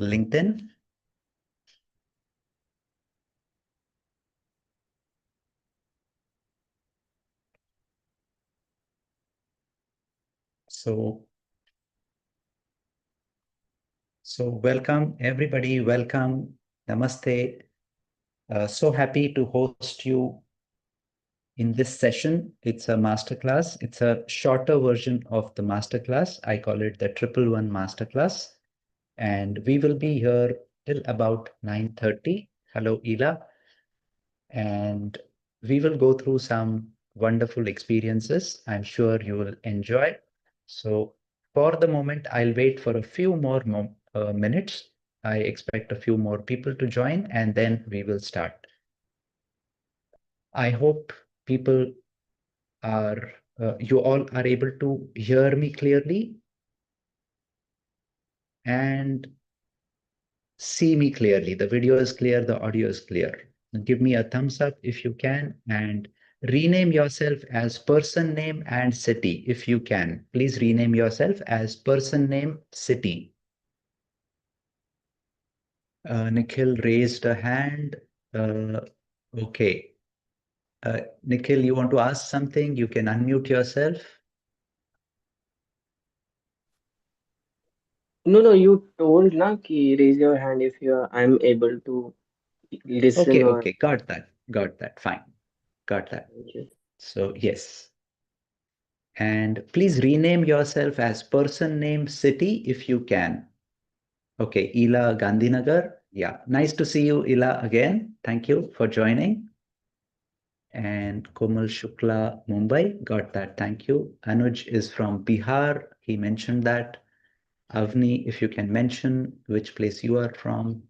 LinkedIn. So welcome everybody. Welcome. Namaste. So happy to host you in this session. It's a masterclass. It's a shorter version of the masterclass. I call it the 111 masterclass. And we will be here till about 9:30. Hello, Ila. And we will go through some wonderful experiences. I'm sure you will enjoy. So for the moment, I'll wait for a few more minutes. I expect a few more people to join, and then we will start. I hope people are, you all are able to hear me clearly and see me clearly. The video is clear, the audio is clear. Give me a thumbs up if you can, and rename yourself as person name and city if you can. Please rename yourself as person name, city. Nikhil raised a hand. Okay. Nikhil, you want to ask something? You can unmute yourself. No, you told na ki raise your hand if I'm able to listen or Okay. Got that. Got that. Fine. Got that. thank you. So, yes. And please rename yourself as person name, city if you can. Okay, Ila Gandhinagar. Yeah, nice to see you, Ila, again. Thank you for joining. And Komal Shukla, Mumbai. Got that. Thank you. Anuj is from Bihar. He mentioned that. Avni, if you can mention which place you are from.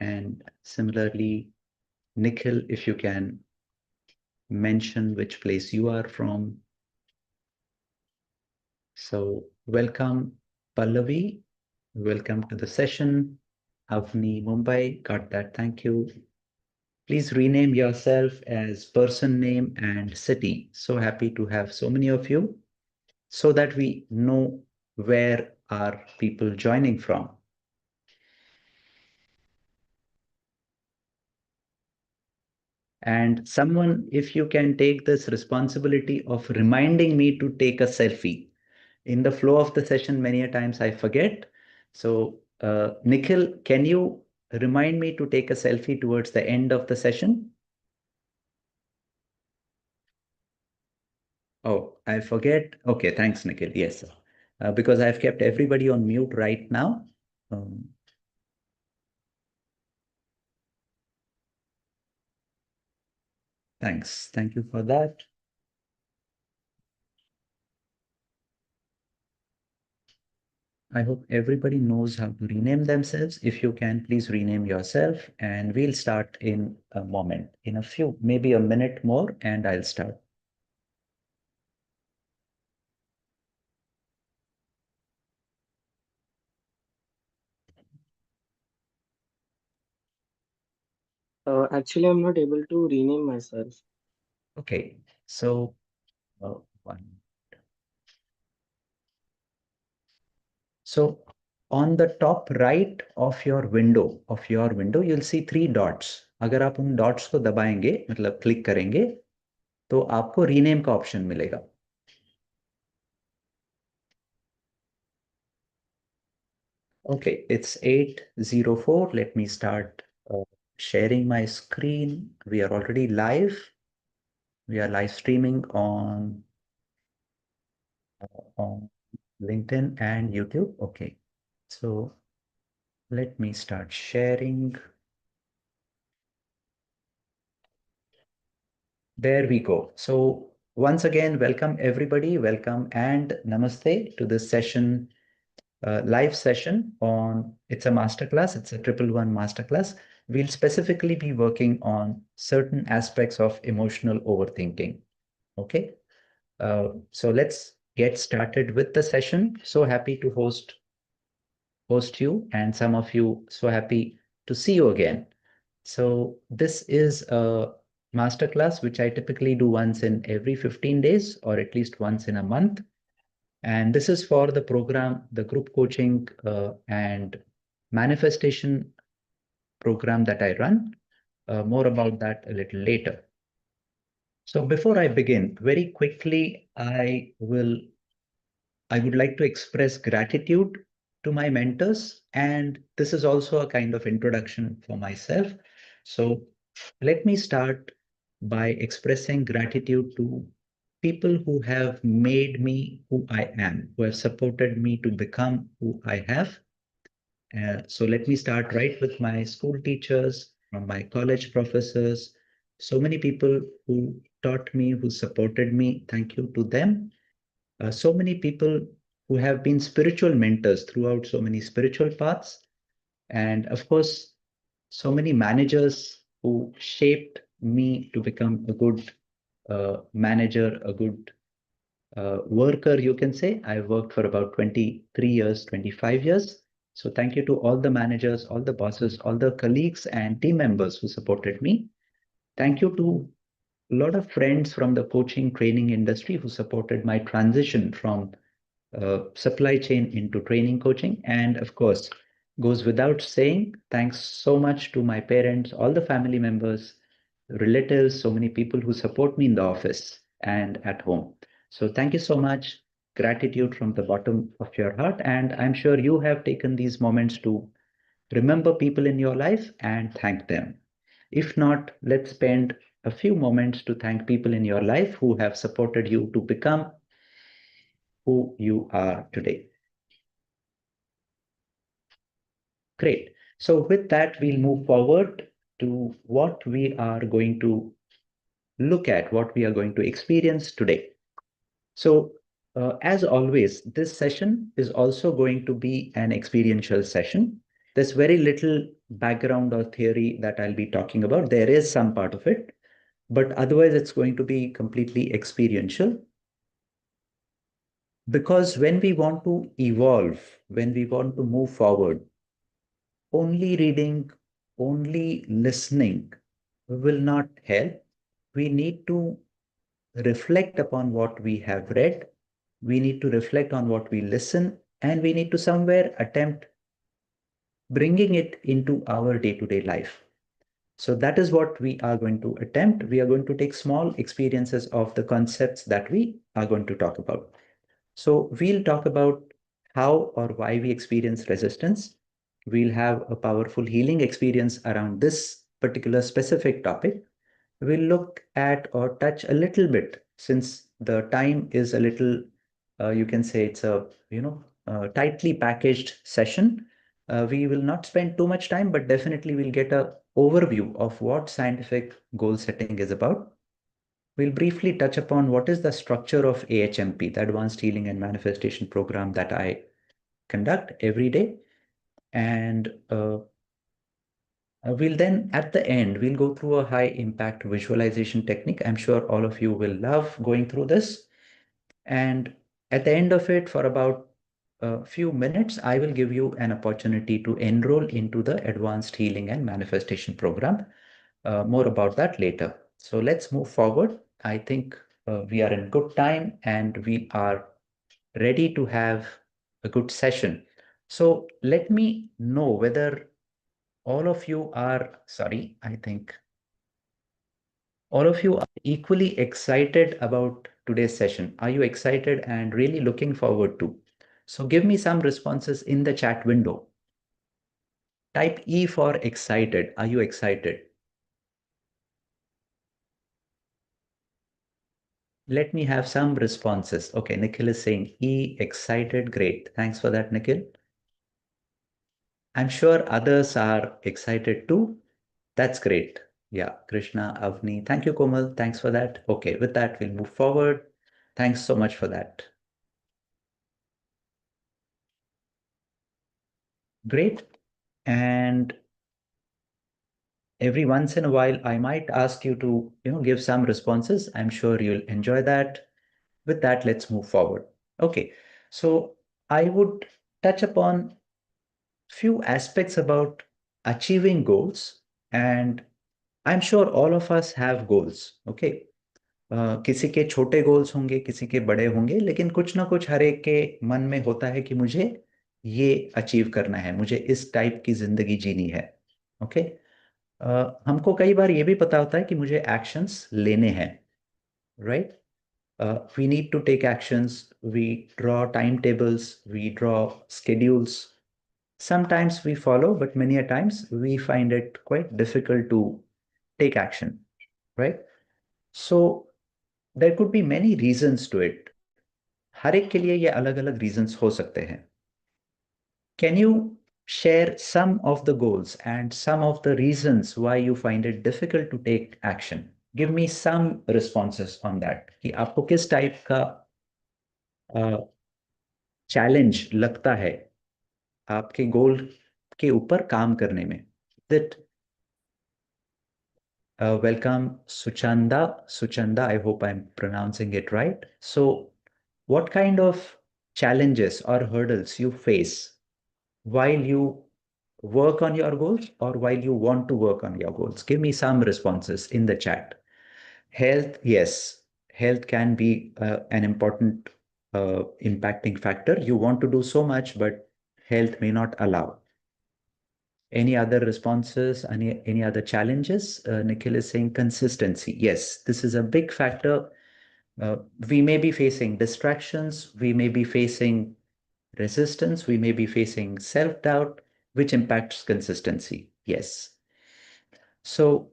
And similarly, Nikhil, if you can mention which place you are from. So welcome, Pallavi. Welcome to the session. Avni Mumbai, got that. Thank you. Please rename yourself as person name and city. So happy to have so many of you so that we know where are people joining from. And someone, if you can take this responsibility of reminding me to take a selfie. In the flow of the session, many a times I forget. So, Nikhil, can you remind me to take a selfie towards the end of the session? Oh, I forget. Okay, thanks, Nikhil. Yes, because I've kept everybody on mute right now. Um, Thanks. Thank you for that. I hope everybody knows how to rename themselves. If you can, please rename yourself, and we'll start in a moment, in a few, maybe a minute more, and I'll start. Actually, I'm not able to rename myself. Okay, so one. So on the top right of your window, you'll see three dots. अगर आप उन dots को दबाएंगे, मतलब click करेंगे, तो आपको rename का option मिलेगा. Okay, it's 8:04. Let me start sharing my screen. We are already live. We are live streaming on LinkedIn and YouTube. Okay, so let me start sharing. There we go. So once again, welcome everybody. Welcome and namaste to this session, live session on, it's a masterclass. It's a 111 masterclass. We'll specifically be working on certain aspects of emotional overthinking. Okay. So let's get started with the session. So happy to host you, and some of you so happy to see you again. So this is a masterclass which I typically do once in every 15 days or at least once in a month. And this is for the program, the group coaching and manifestation program that I run. More about that a little later. So before I begin, very quickly, I would like to express gratitude to my mentors, and this is also a kind of introduction for myself. So let me start by expressing gratitude to people who have made me who I am, who have supported me to become who I have. So let me start right with my school teachers, from my college professors, so many people who taught me, who supported me. Thank you to them. So many people who have been spiritual mentors throughout so many spiritual paths. And of course, so many managers who shaped me to become a good manager, a good worker, you can say. I worked for about 23 years, 25 years. So thank you to all the managers, all the bosses, all the colleagues and team members who supported me. Thank you to a lot of friends from the coaching training industry who supported my transition from supply chain into training coaching. And of course, goes without saying, thanks so much to my parents, all the family members, relatives, so many people who support me in the office and at home. So thank you so much. Gratitude from the bottom of your heart. And I'm sure you have taken these moments to remember people in your life and thank them. If not, let's spend a few moments to thank people in your life who have supported you to become who you are today. Great. So with that, we'll move forward to what we are going to look at, what we are going to experience today. So as always, this session is also going to be an experiential session. There's very little background or theory that I'll be talking about. There is some part of it, but otherwise it's going to be completely experiential. Because when we want to evolve, when we want to move forward, only reading, only listening will not help. We need to reflect upon what we have read. We need to reflect on what we listen, and we need to somewhere attempt bringing it into our day-to-day life. So that is what we are going to attempt. We are going to take small experiences of the concepts that we are going to talk about. So we'll talk about how or why we experience resistance. We'll have a powerful healing experience around this particular specific topic. We'll look at or touch a little bit, since the time is a little, you can say it's a, tightly packaged session. We will not spend too much time, but definitely we'll get a overview of what scientific goal setting is about. We'll briefly touch upon what is the structure of AHMP, the Advanced Healing and Manifestation Program that I conduct every day. And we'll then, at the end, we'll go through a high impact visualization technique. I'm sure all of you will love going through this. And at the end of it, for about a few minutes, I will give you an opportunity to enroll into the Advanced Healing and Manifestation Program. More about that later. So let's move forward. I think we are in good time and we are ready to have a good session. So let me know whether all of you are, sorry, I think all of you are equally excited about today's session. Are you excited and really looking forward to? So give me some responses in the chat window. Type E for excited. Are you excited? Let me have some responses. Okay, Nikhil is saying E, excited. Great. Thanks for that, Nikhil. I'm sure others are excited too. That's great. Yeah, Krishna, Avni. Thank you, Komal. Thanks for that. Okay, with that, we'll move forward. Thanks so much for that. Great. And every once in a while, I might ask you to, give some responses. I'm sure you'll enjoy that. With that, let's move forward. Okay, so I would touch upon few aspects about achieving goals, and I'm sure all of us have goals. Okay, किसी के छोटे goals होंगे, किसी के बड़े होंगे, लेकिन कुछ ना कुछ हर एक के मन में होता है कि मुझे ये अचीव करना है, मुझे इस टाइप की जिंदगी जीनी है। ओके। हमको कई बार ये भी पता होता है कि मुझे एक्शंस लेने हैं, right? We need to take actions. We draw timetables, we draw schedules. Sometimes we follow, but many a times we find it quite difficult to take action, right? So there could be many reasons to it. हर एक के लिए ये अलग अलग reasons हो सकते हैं. Can you share some of the goals and some of the reasons why you find it difficult to take action? Give me some responses on that कि आपको किस टाइप का चैलेंज लगता है आपके गोल के ऊपर काम करने में. That welcome Suchanda, I hope I'm pronouncing it right. So what kind of challenges or hurdles you face while you work on your goals or while you want to work on your goals? Give me some responses in the chat. Health, yes, health can be an important impacting factor. You want to do so much, but health may not allow. Any other responses? Any other challenges? Nikhil is saying consistency. Yes, this is a big factor. We may be facing distractions. We may be facing resistance. We may be facing self-doubt, which impacts consistency. Yes. So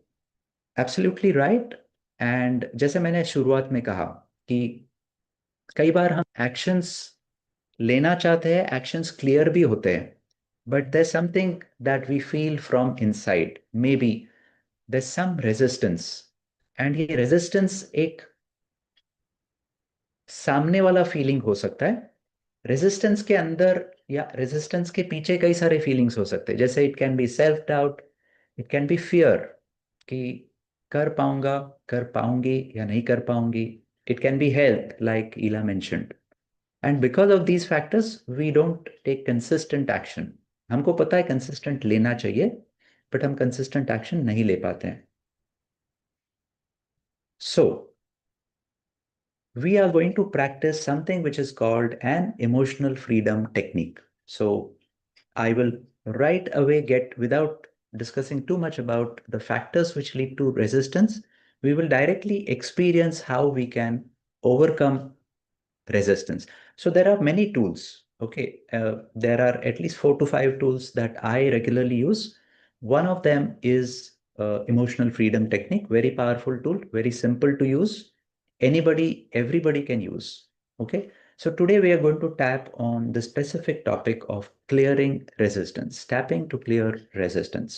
absolutely right. And जैसे मैंने शुरुआत में कहा कि कई बार हम actions लेना चाहते हैं, एक्शंस क्लियर भी होते हैं, but there something that we feel from inside, maybe there some resistance. And ये रेजिस्टेंस एक सामने वाला फीलिंग हो सकता है. रेजिस्टेंस के अंदर या रेजिस्टेंस के पीछे कई सारे फीलिंग्स हो सकते हैं. जैसे it can be self doubt, it can be fear कि कर पाऊंगा, कर पाऊंगी या नहीं कर पाऊंगी. It can be health like Ila mentioned. And because of these factors we don't take consistent action. हमको पता है कंसिस्टेंट लेना चाहिए, बट हम कंसिस्टेंट एक्शन नहीं ले पाते हैं. सो we are going to practice something which is called an emotional freedom technique. So I will right away get, without discussing too much about the factors which lead to resistance, we will directly experience how we can overcome resistance. So there are many tools. Okay, there are at least 4 to 5 tools that I regularly use. One of them is emotional freedom technique. Very powerful tool, very simple to use. Anybody, everybody can use. Okay, so today we are going to tap on the specific topic of clearing resistance, tapping to clear resistance.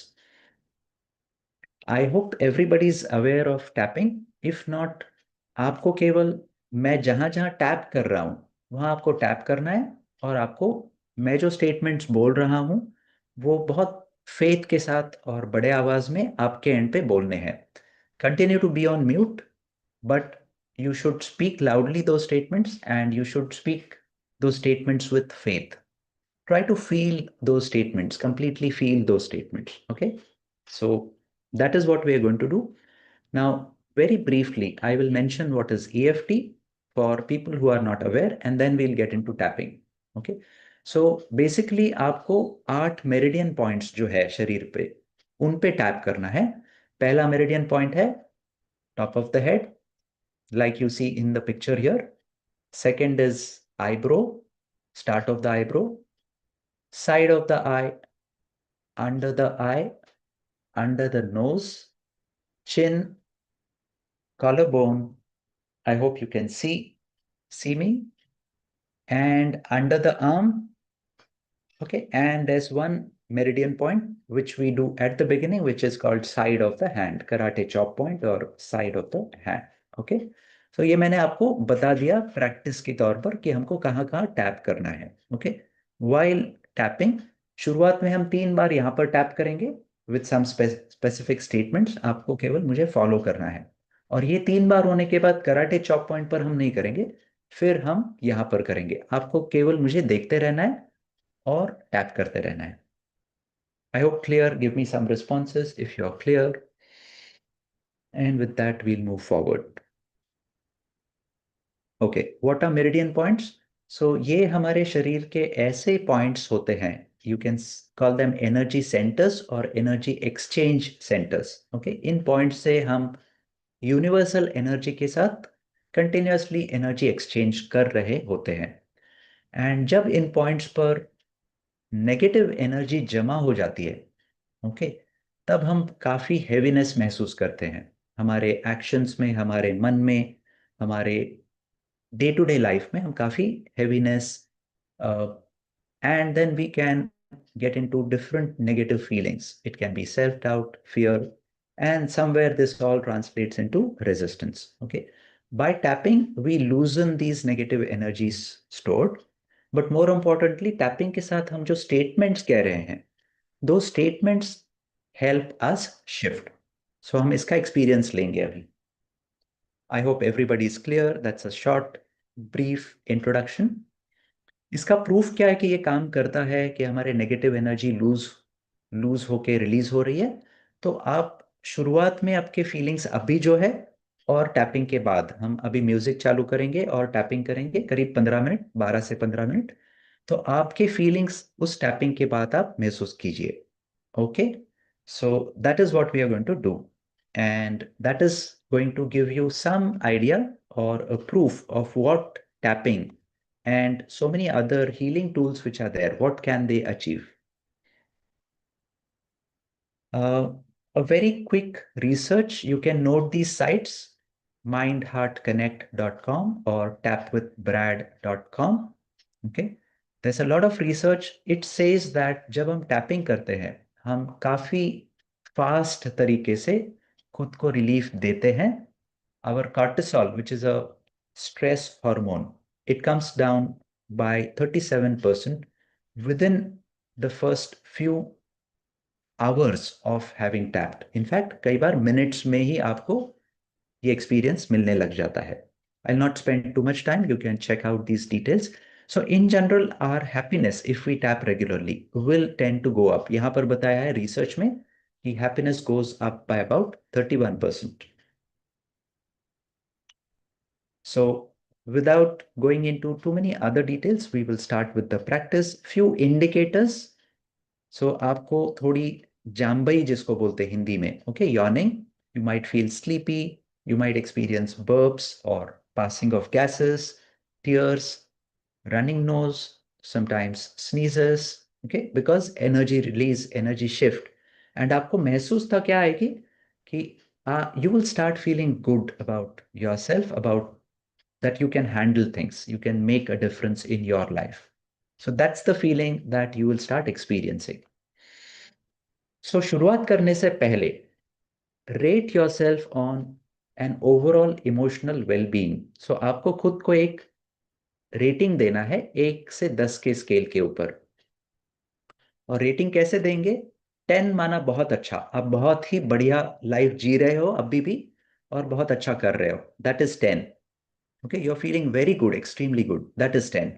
I hope everybody is aware of tapping. If not, आपको केवल मैं जहां जहां tap कर रहा हूं वहां आपको टैप करना है, और आपको मैं जो स्टेटमेंट्स बोल रहा हूं वो बहुत फेथ के साथ और बड़े आवाज में आपके एंड पे बोलने हैं. Continue to be on mute, but you should speak loudly those statements, and you should speak those statements with faith. Try to feel those statements, completely feel those statements. Okay, so that is what we are going to do now. Very briefly, I will mention what is EFT for people who are not aware, and then we'll get into tapping. Okay, so basically आपको 8 meridian points जो है शरीर पे, उन पे tap करना है. पहला मेरिडियन पॉइंट है top of the head, like you see in the picture here. Second is eyebrow, start of the eyebrow, side of the eye, eye, under the nose, chin, collarbone. I hope you can see me. And under the arm. Okay, and there's one meridian point which we do at the beginning, which is called side of the hand, karate chop point or side of the hand. Okay, so ये मैंने आपको बता दिया practice के तौर पर कि हमको कहाँ कहाँ टैप करना है. ओके, वाइल टैपिंग, शुरुआत में हम 3 बार यहाँ पर टैप करेंगे विथ सम स्पेसिफिक स्टेटमेंट्स. आपको केवल मुझे फॉलो करना है, और ये 3 बार होने के बाद कराटे चॉप पॉइंट पर हम नहीं करेंगे, फिर हम यहाँ पर करेंगे. आपको केवल मुझे देखते रहना है और टैप करते रहना है. I hope clear. Give me some responses if you're clear. And with that, we'll move forward. Okay, what are meridian points? सो ये हमारे शरीर के ऐसे पॉइंट्स होते हैं, you can call them energy centres और एनर्जी एक्सचेंज सेंटर्स। ओके, इन point से हम यूनिवर्सल एनर्जी के साथ कंटिन्यूअसली एनर्जी एक्सचेंज कर रहे होते हैं। एंड जब इन पॉइंट्स पर नेगेटिव एनर्जी जमा हो जाती है, ओके, तब हम काफ़ी हैवीनेस महसूस करते हैं हमारे एक्शंस में, हमारे मन में, हमारे डे टू डे लाइफ में हम काफ़ी heaviness, and then we can get into different negative feelings. It can be self-doubt, fear, and somewhere this all translates into resistance. Okay. By tapping, we loosen these negative energies stored. But more importantly, tapping के साथ हम जो statements कह रहे हैं, those statements help us shift. So हम इसका experience लेंगे अभी. I hope everybody is clear. That's a short, brief introduction. इसका प्रूफ क्या है कि ये काम करता है, कि हमारे नेगेटिव एनर्जी लूज लूज होके रिलीज हो रही है। तो आप शुरुआत में आपके फीलिंग्स अभी जो है, और टैपिंग के बाद हम अभी म्यूजिक चालू करेंगे और टैपिंग करेंगे करीब 15 मिनट, 12 से 15 मिनट। तो आपके फीलिंग्स उस टैपिंग के बाद आप महसूस कीजिए। Okay, so that is what we are going to do, and that is going to give you some idea or a proof of what tapping and so many other healing tools which are there, what can they achieve. Uh, a very quick research, you can note these sites: mindheartconnect.com or tapwithbrad.com. Okay, there's a lot of research. It says that जब हम tapping करते हैं, हम काफी fast तरीके से खुद को रिलीफ देते हैं। Our cortisol, which is a stress hormone, it comes down by 37% within the first few hours of having tapped. In fact, कई बार मिनट्स में ही आपको ये एक्सपीरियंस मिलने लग जाता है। I'll not spend too much time. You can check out these details. So in general, our happiness, if we tap regularly, will tend to go up. यहाँ पर बताया है रिसर्च में कि happiness goes up by about 31%. So without going into too many other details, we will start with the practice. Few indicators. So आपको थोड़ी जाम्बई जिसको बोलते हैं हिंदी में, okay, yawning, you might feel sleepy, you might experience burps or passing of gases, tears, running nose, sometimes sneezes, okay, because energy release, energy shift. And आपको महसूस था क्या आएगी कि you will start feeling good about yourself, about that you can handle things, you can make a difference in your life. So that's the feeling that you will start experiencing. So शुरुआत करने से पहले rate yourself on an overall emotional well-being. So आपको खुद को एक rating देना है 1 से 10 के स्केल के ऊपर। और रेटिंग कैसे देंगे? 10 माना बहुत अच्छा, आप बहुत ही बढ़िया लाइफ जी रहे हो अभी भी, और बहुत अच्छा कर रहे हो, that is 10। Okay, you're feeling very good, extremely good. That is 10.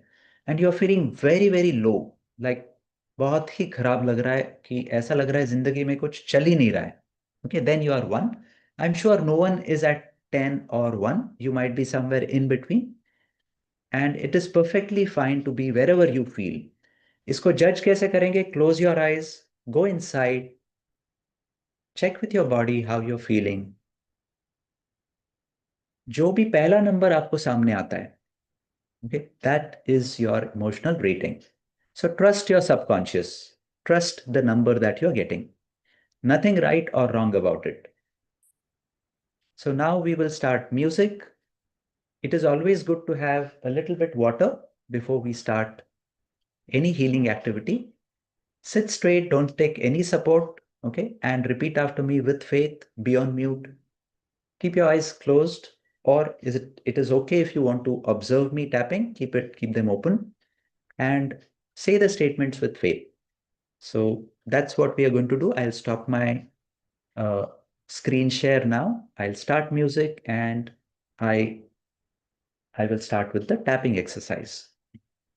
And you're feeling very, very low. Like बहुत ही खराब लग रहा है, कि ऐसा लग रहा है जिंदगी में कुछ चल ही नहीं रहा है. Okay, then you are 1. I'm sure no one is at 10 or 1. You might be somewhere in between. And it is perfectly fine to be wherever you feel. इसको जज कैसे करेंगे? Close your eyes, go inside, check with your body how you're feeling. जो भी पहला number आपको सामने आता है, okay, that is your emotional rating. So trust your subconscious, trust the number that you're getting. Nothing right or wrong about it. So now we will start music. It is always good to have a little bit water before we start any healing activity. Sit straight, don't take any support, okay, and repeat after me with faith. Be on mute. Keep your eyes closed, or it is okay if you want to observe me tapping, keep them open, and say the statements with faith. So that's what we are going to do. I'll stop my uh, screen share now. I'll start music, and I I will start with the tapping exercise.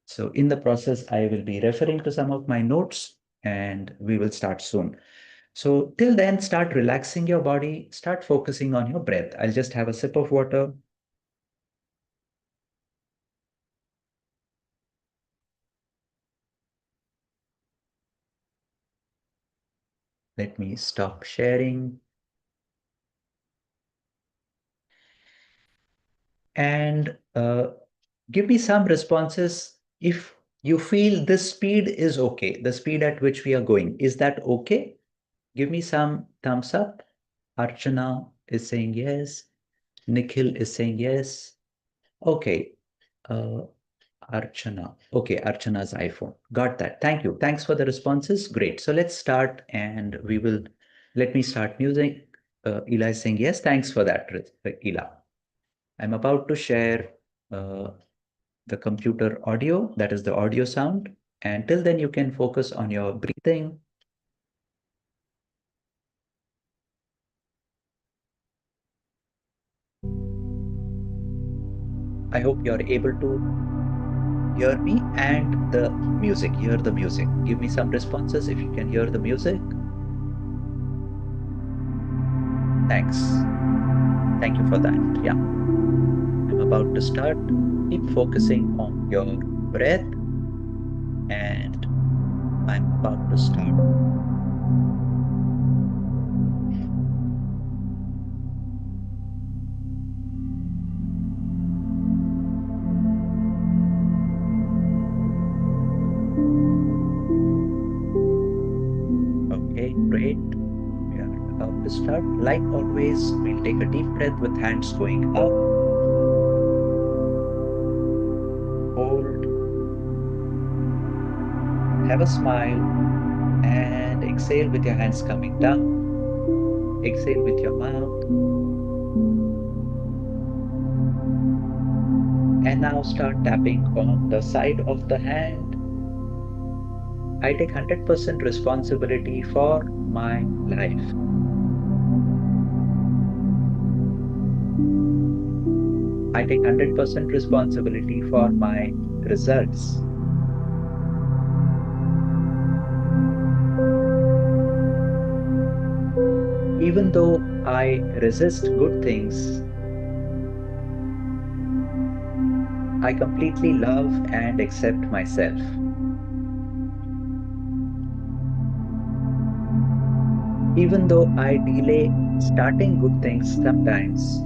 So in the process, I will be referring to some of my notes, and we will start soon. So till then, start relaxing your body, start focusing on your breath. I'll just have a sip of water. Let me stop sharing. And give me some responses if you feel this speed is okay, the speed at which we are going. Is that okay? Give me some thumbs up. Archana is saying yes. Nikhil is saying yes. Okay. Uh, Archana. Okay, Archana's iPhone. Got that. Thank you. Thanks for the responses. Great. So let's start and let me start music. Ela is saying yes. Thanks for that, Ela. I'm about to share uh, the computer audio, that is the audio sound. And till then, you can focus on your breathing. I hope you're able to hear me and the music. Hear the music. Give me some responses if you can hear the music. Thanks. Thank you for that. Yeah. I'm about to start. Keep focusing on your breath. And I'm about to start. Okay, great. We are about to start. Like always, we'll take a deep breath with hands going up. Hold. Have a smile. And exhale with your hands coming down. Exhale with your mouth. And now start tapping on the side of the hand. I take 100% responsibility for my life. I take 100% responsibility for my results. Even though I resist good things, I completely love and accept myself. Even though I delay starting good things sometimes,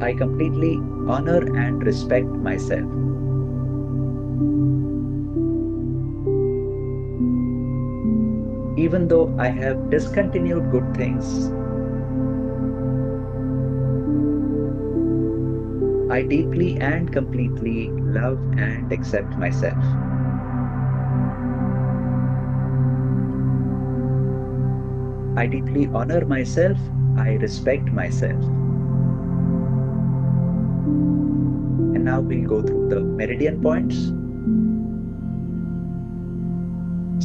I completely honor and respect myself. Even though I have discontinued good things, I deeply and completely love and accept myself. I deeply honor myself. I respect myself. And now we'll go through the meridian points.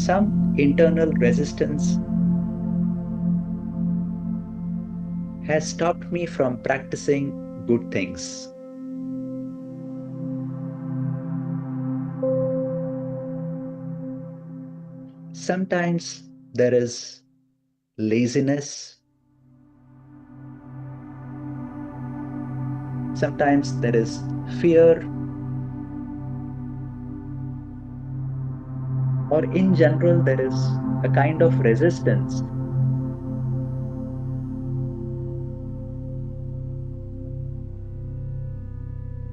Some internal resistance has stopped me from practicing good things. Sometimes there is laziness. Sometimes there is fear, or in general, there is a kind of resistance.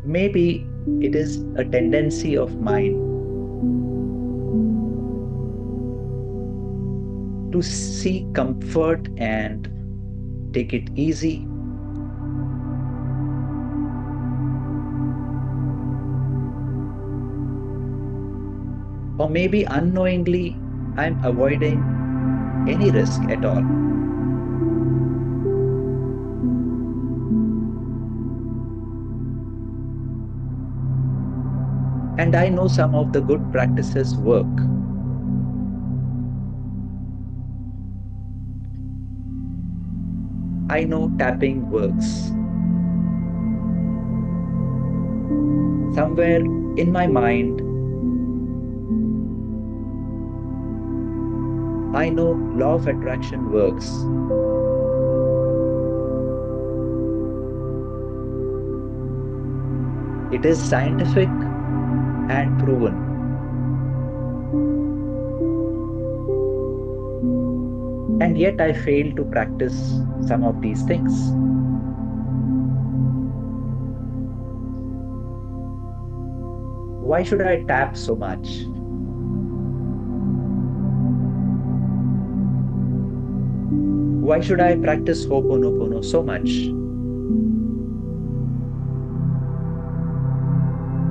Maybe it is a tendency of mine to seek comfort and take it easy. Or maybe unknowingly, I'm avoiding any risk at all. And I know some of the good practices work. I know tapping works. Somewhere in my mind, I know law of attraction works. It is scientific and proven. And yet I fail to practice some of these things. Why should I tap so much? Why should I practice Ho'oponopono so much?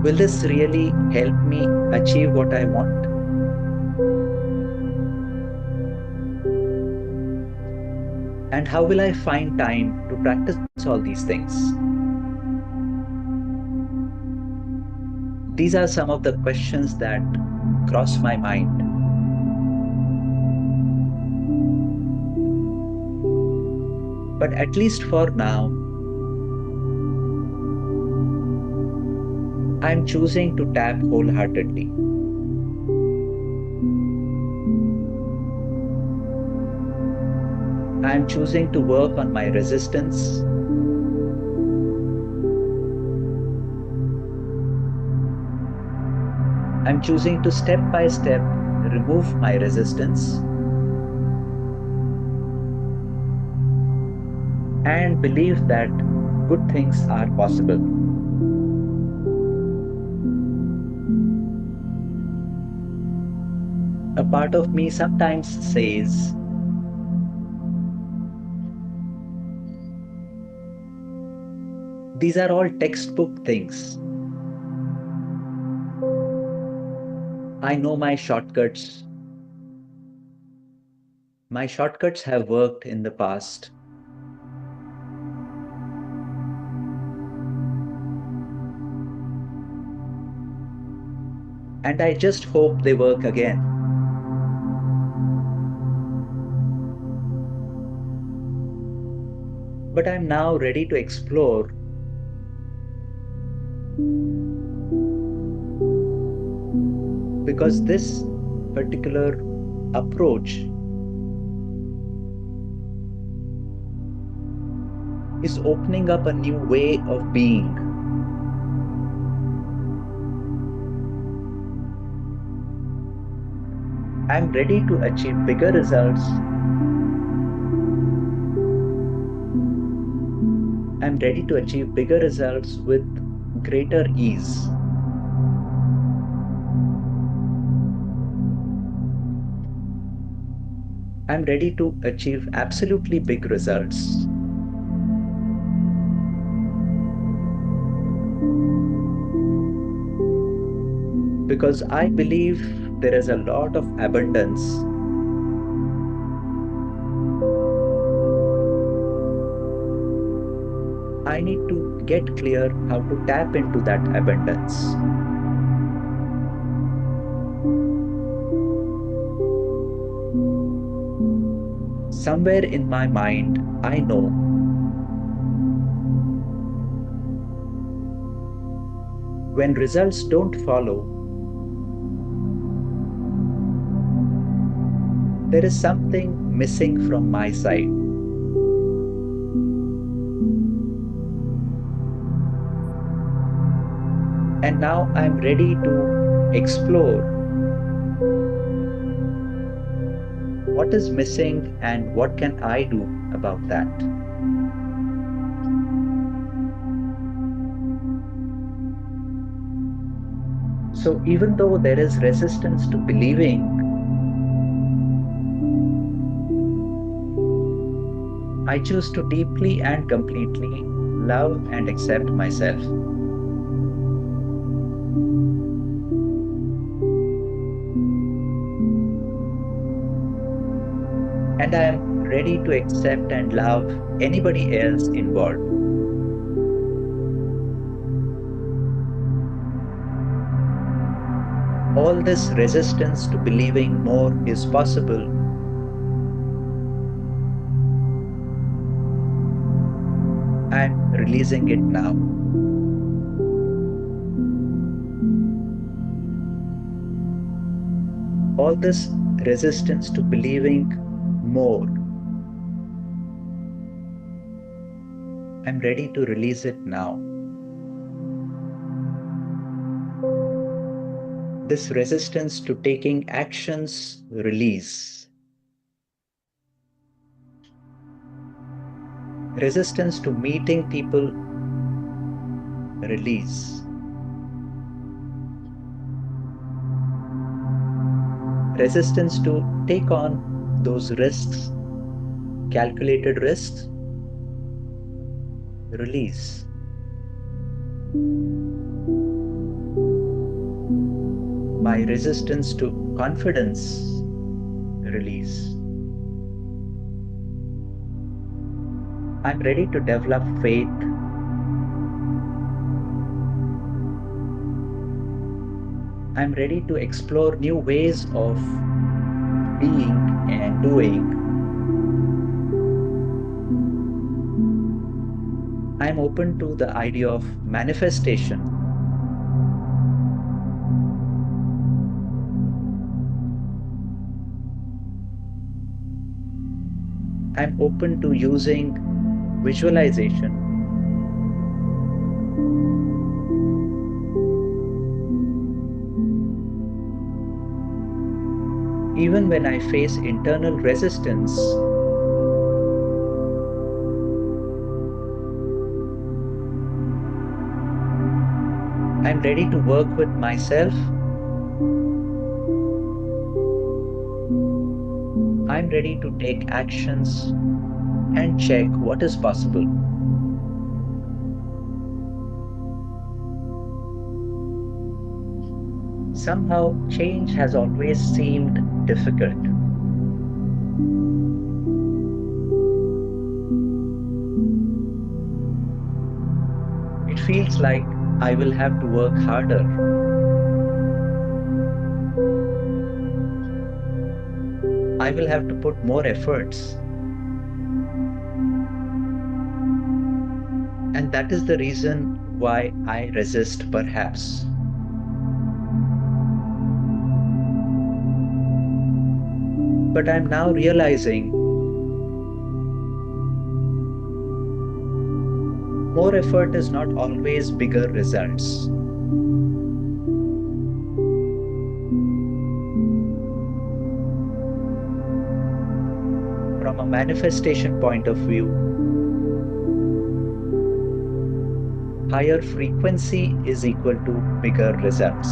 Will this really help me achieve what I want? And how will I find time to practice all these things? These are some of the questions that cross my mind. But at least for now, I'm choosing to tap wholeheartedly. I'm choosing to work on my resistance. I'm choosing to step by step remove my resistance and believe that good things are possible. A part of me sometimes says, these are all textbook things. I know my shortcuts. My shortcuts have worked in the past. And I just hope they work again. But I'm now ready to explore because this particular approach is opening up a new way of being. I'm ready to achieve bigger results. I'm ready to achieve bigger results with greater ease. I'm ready to achieve absolutely big results. Because I believe there is a lot of abundance. I need to get clear how to tap into that abundance. Somewhere in my mind, I know when results don't follow, there is something missing from my side. And now I'm ready to explore what is missing and what can I do about that. So even though there is resistance to believing, I choose to deeply and completely love and accept myself. And I am ready to accept and love anybody else involved. All this resistance to believing more is possible, I'm releasing it now. All this resistance to believing more, I'm ready to release it now. This resistance to taking actions, release. Resistance to meeting people, release. Resistance to take on those risks, calculated risks, release. My resistance to confidence, release. I'm ready to develop faith. I'm ready to explore new ways of being and doing. I'm open to the idea of manifestation. I'm open to using visualization. Even when I face internal resistance, I'm ready to work with myself. I'm ready to take actions and check what is possible. Somehow, change has always seemed difficult. It feels like I will have to work harder. I will have to put more efforts. And that is the reason why I resist, perhaps. But I'm now realizing more effort is not always bigger results. From a manifestation point of view, higher frequency is equal to bigger results.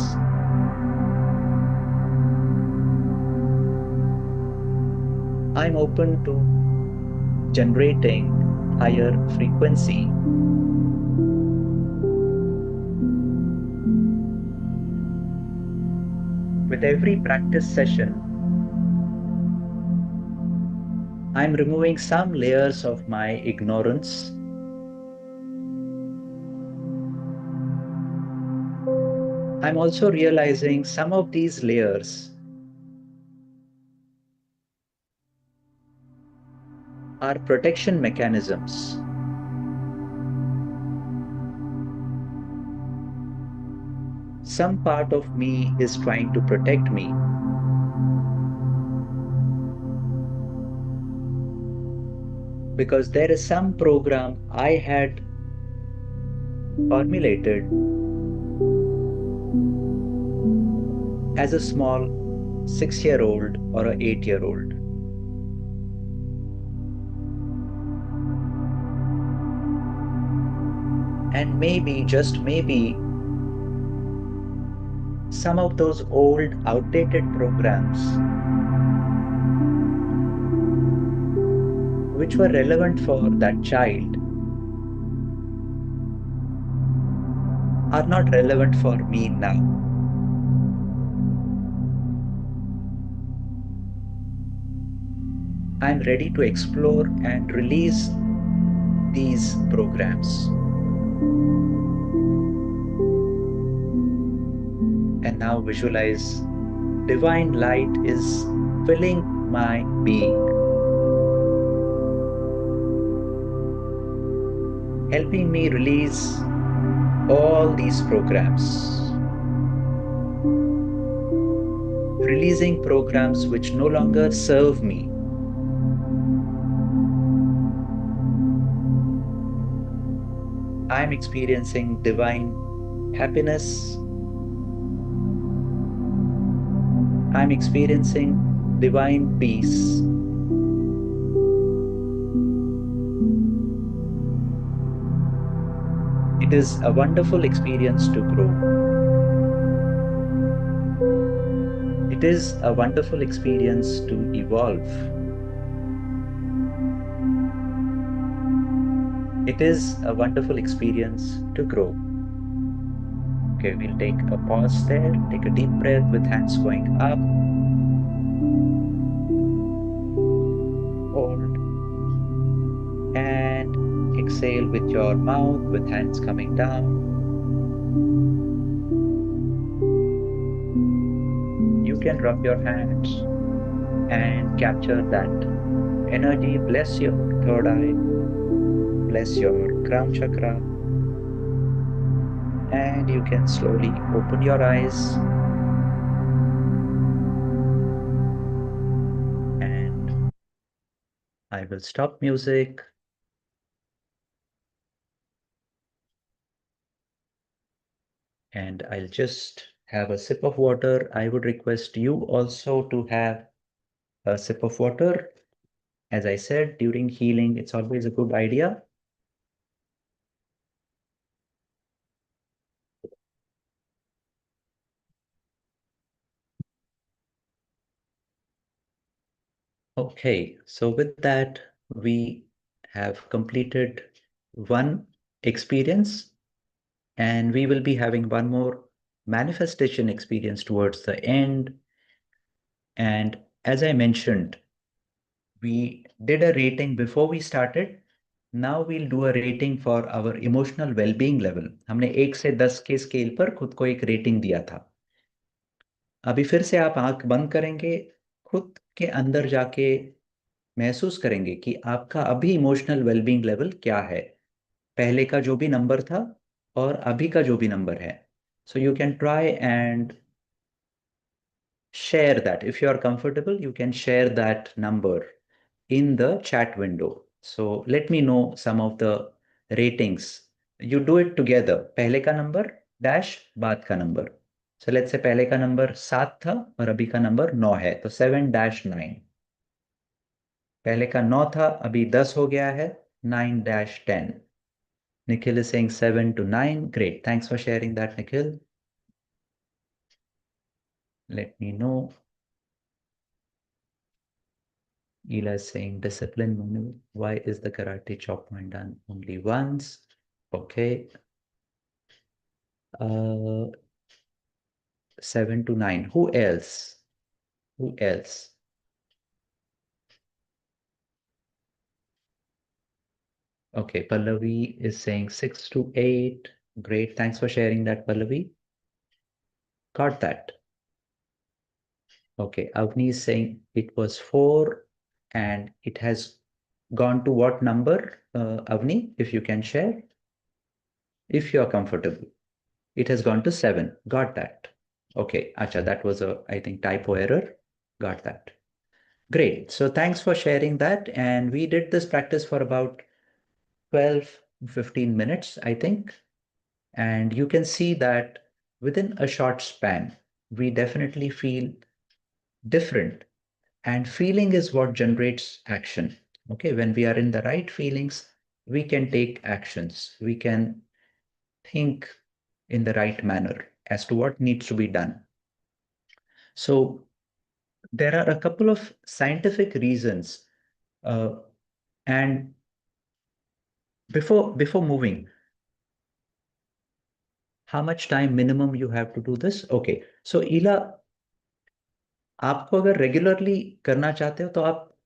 I'm open to generating higher frequency. With every practice session, I'm removing some layers of my ignorance. I'm also realizing some of these layers are protection mechanisms. Some part of me is trying to protect me. Because there is some program I had formulated as a small 6-year-old or an 8-year-old. And maybe, just maybe, some of those old, outdated programs which were relevant for that child are not relevant for me now. I'm ready to explore and release these programs. And now visualize divine light is filling my being, helping me release all these programs, releasing programs which no longer serve me. I'm experiencing divine happiness. I'm experiencing divine peace. It is a wonderful experience to grow. It is a wonderful experience to evolve. It is a wonderful experience to grow. Okay, we'll take a pause there. Take a deep breath with hands going up. Hold and exhale with your mouth with hands coming down. You can rub your hands and capture that energy. Bless your third eye. Bless your crown chakra. And you can slowly open your eyes. And I will stop music. And I'll just have a sip of water. I would request you also to have a sip of water. As I said, during healing, it's always a good idea. Okay, so with that, we have completed one experience, and we will be having one more manifestation experience towards the end. And as I mentioned, we did a rating before we started. Now we'll do a rating for our emotional well-being level. हमने 1 से 10 के scale पर खुद को एक rating दिया था. अभी फिर से आप आंख बंद करेंगे, खुद के अंदर जाके महसूस करेंगे कि आपका अभी इमोशनल वेलबींग लेवल क्या है, पहले का जो भी नंबर था और अभी का जो भी नंबर है. So you can try and share that. If you are comfortable, you can share that number in the chat window. So let me know some of the ratings. You do it together. पहले का number dash बाद का number. So let's say पहले का number 7 था और अभी का नंबर 9 है, तो 7-9. पहले का 9 था, अभी 10 हो गया है, 9-10. Nikhil is saying 7 to 9. Great. Thanks for sharing that, Nikhil. Let me know. Ela is saying discipline, Manu. Why is the karate chop point done only once? Okay. 7 to 9. Who else? Who else? Okay, Pallavi is saying 6 to 8. Great. Thanks for sharing that, Pallavi. Got that. Okay, Avni is saying it was 4 and it has gone to what number, Avni, if you can share? If you are comfortable. It has gone to 7. Got that. Okay, Acha, that was a, I think, typo error. Got that. Great. So thanks for sharing that. And we did this practice for about 12, 15 minutes, I think. And you can see that within a short span, we definitely feel different. And feeling is what generates action. Okay, when we are in the right feelings, we can take actions. We can think in the right manner as to what needs to be done. So there are a couple of scientific reasons. And before moving, how much time minimum you have to do this? Okay, so Ila, आपको अगर regularly करना चाहते हो तो आप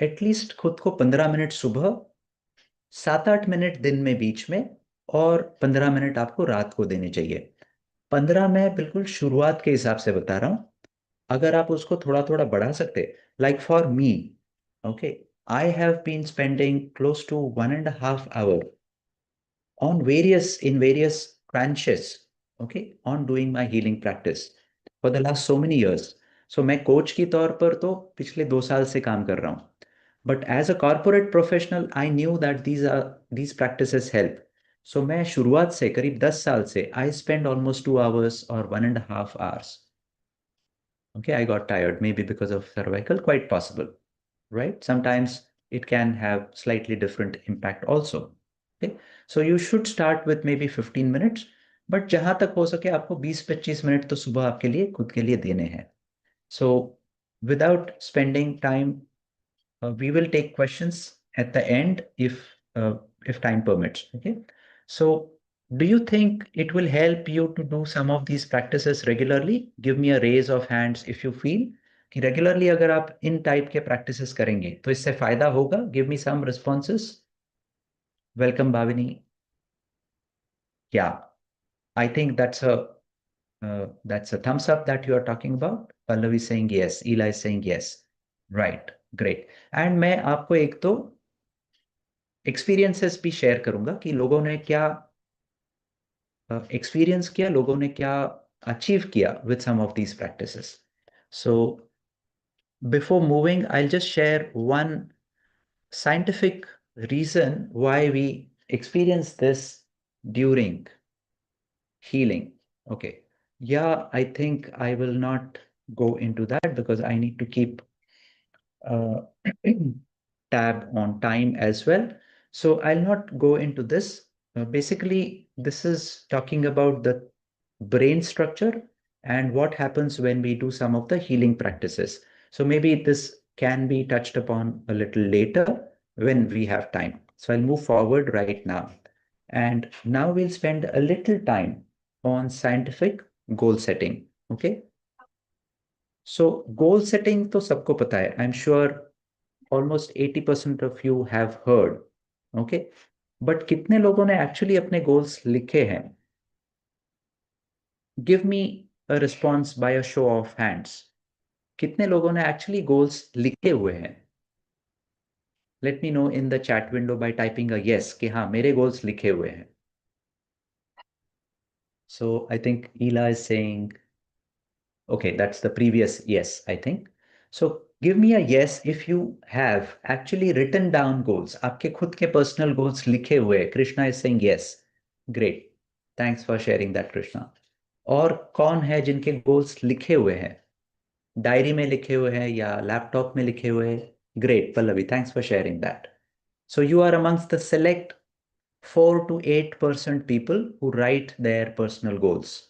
at least खुद को 15 minute सुबह, 7-8 मिनट दिन में बीच में, और 15 मिनट आपको रात को देने चाहिए. 15 मैं बिल्कुल शुरुआत के हिसाब से बता रहा हूं. अगर आप उसको थोड़ा थोड़ा बढ़ा सकते, like for me, okay, I have been spending close to 1.5 hour on various branches, okay, on doing my healing practice for the last so many years. So मैं कोच की तौर पर तो पिछले 2 साल से काम कर रहा हूँ. But as a corporate professional, I knew that these practices help. So मैं शुरुआत से करीब 10 साल से I spend almost 2 hours or 1.5 hours. Okay, I got tired, maybe because of cervical, quite possible, right? Sometimes it can have slightly different impact also. Okay, so you should start with may be 15 minutes, but जहां तक हो सके आपको 20-25 minute तो सुबह आपके लिए खुद के लिए देने हैं. So without spending time, we will take questions at the end if time permits. Okay. So do you think it will help you to do some of these practices regularly? Give me a raise of hands if you feel कि regularly अगर आप इन type के practices करेंगे तो इससे फायदा होगा. Give me सम responses. Welcome Bhavini. या I think that's a thumbs up that you are talking about. Pallavi saying yes, Eli saying yes. Right, great. And मैं आपको एक तो एक्सपीरियंसेस भी शेयर करूंगा कि लोगों ने क्या एक्सपीरियंस किया, लोगों ने क्या अचीव किया with some of these practices. So before moving I will just share one scientific reason why we experience this during healing. Okay. Yeah, I think I will not go into that because I need to keep uh, tab on time as well. So I'll not go into this. Basically, this is talking about the brain structure and what happens when we do some of the healing practices. So maybe this can be touched upon a little later when we have time. So I'll move forward right now. And now we'll spend a little time on scientific goal setting. Okay. So goal setting to सबको पता है. I'm sure almost 80% of you have heard. Okay. But कितने लोगों ने actually अपने goals लिखे हैं? Give me a response by a show of hands. कितने लोगों ने actually goals लिखे हुए हैं? Let me know in the chat window by typing a yes कि हाँ मेरे goals लिखे हुए हैं. So I think Ela is saying, okay, that's the previous yes, I think. So give me a yes if you have actually written down goals. आपके खुद के personal goals लिखे हुए. Krishna is saying yes. Great. Thanks for sharing that, Krishna. और कौन है जिनके goals लिखे हुए हैं? डायरी में लिखे हुए हैं या लैपटॉप में लिखे हुए हैं? Great, Pallavi. Thanks for sharing that. So you are amongst the select 4 to 8% people who write their personal goals.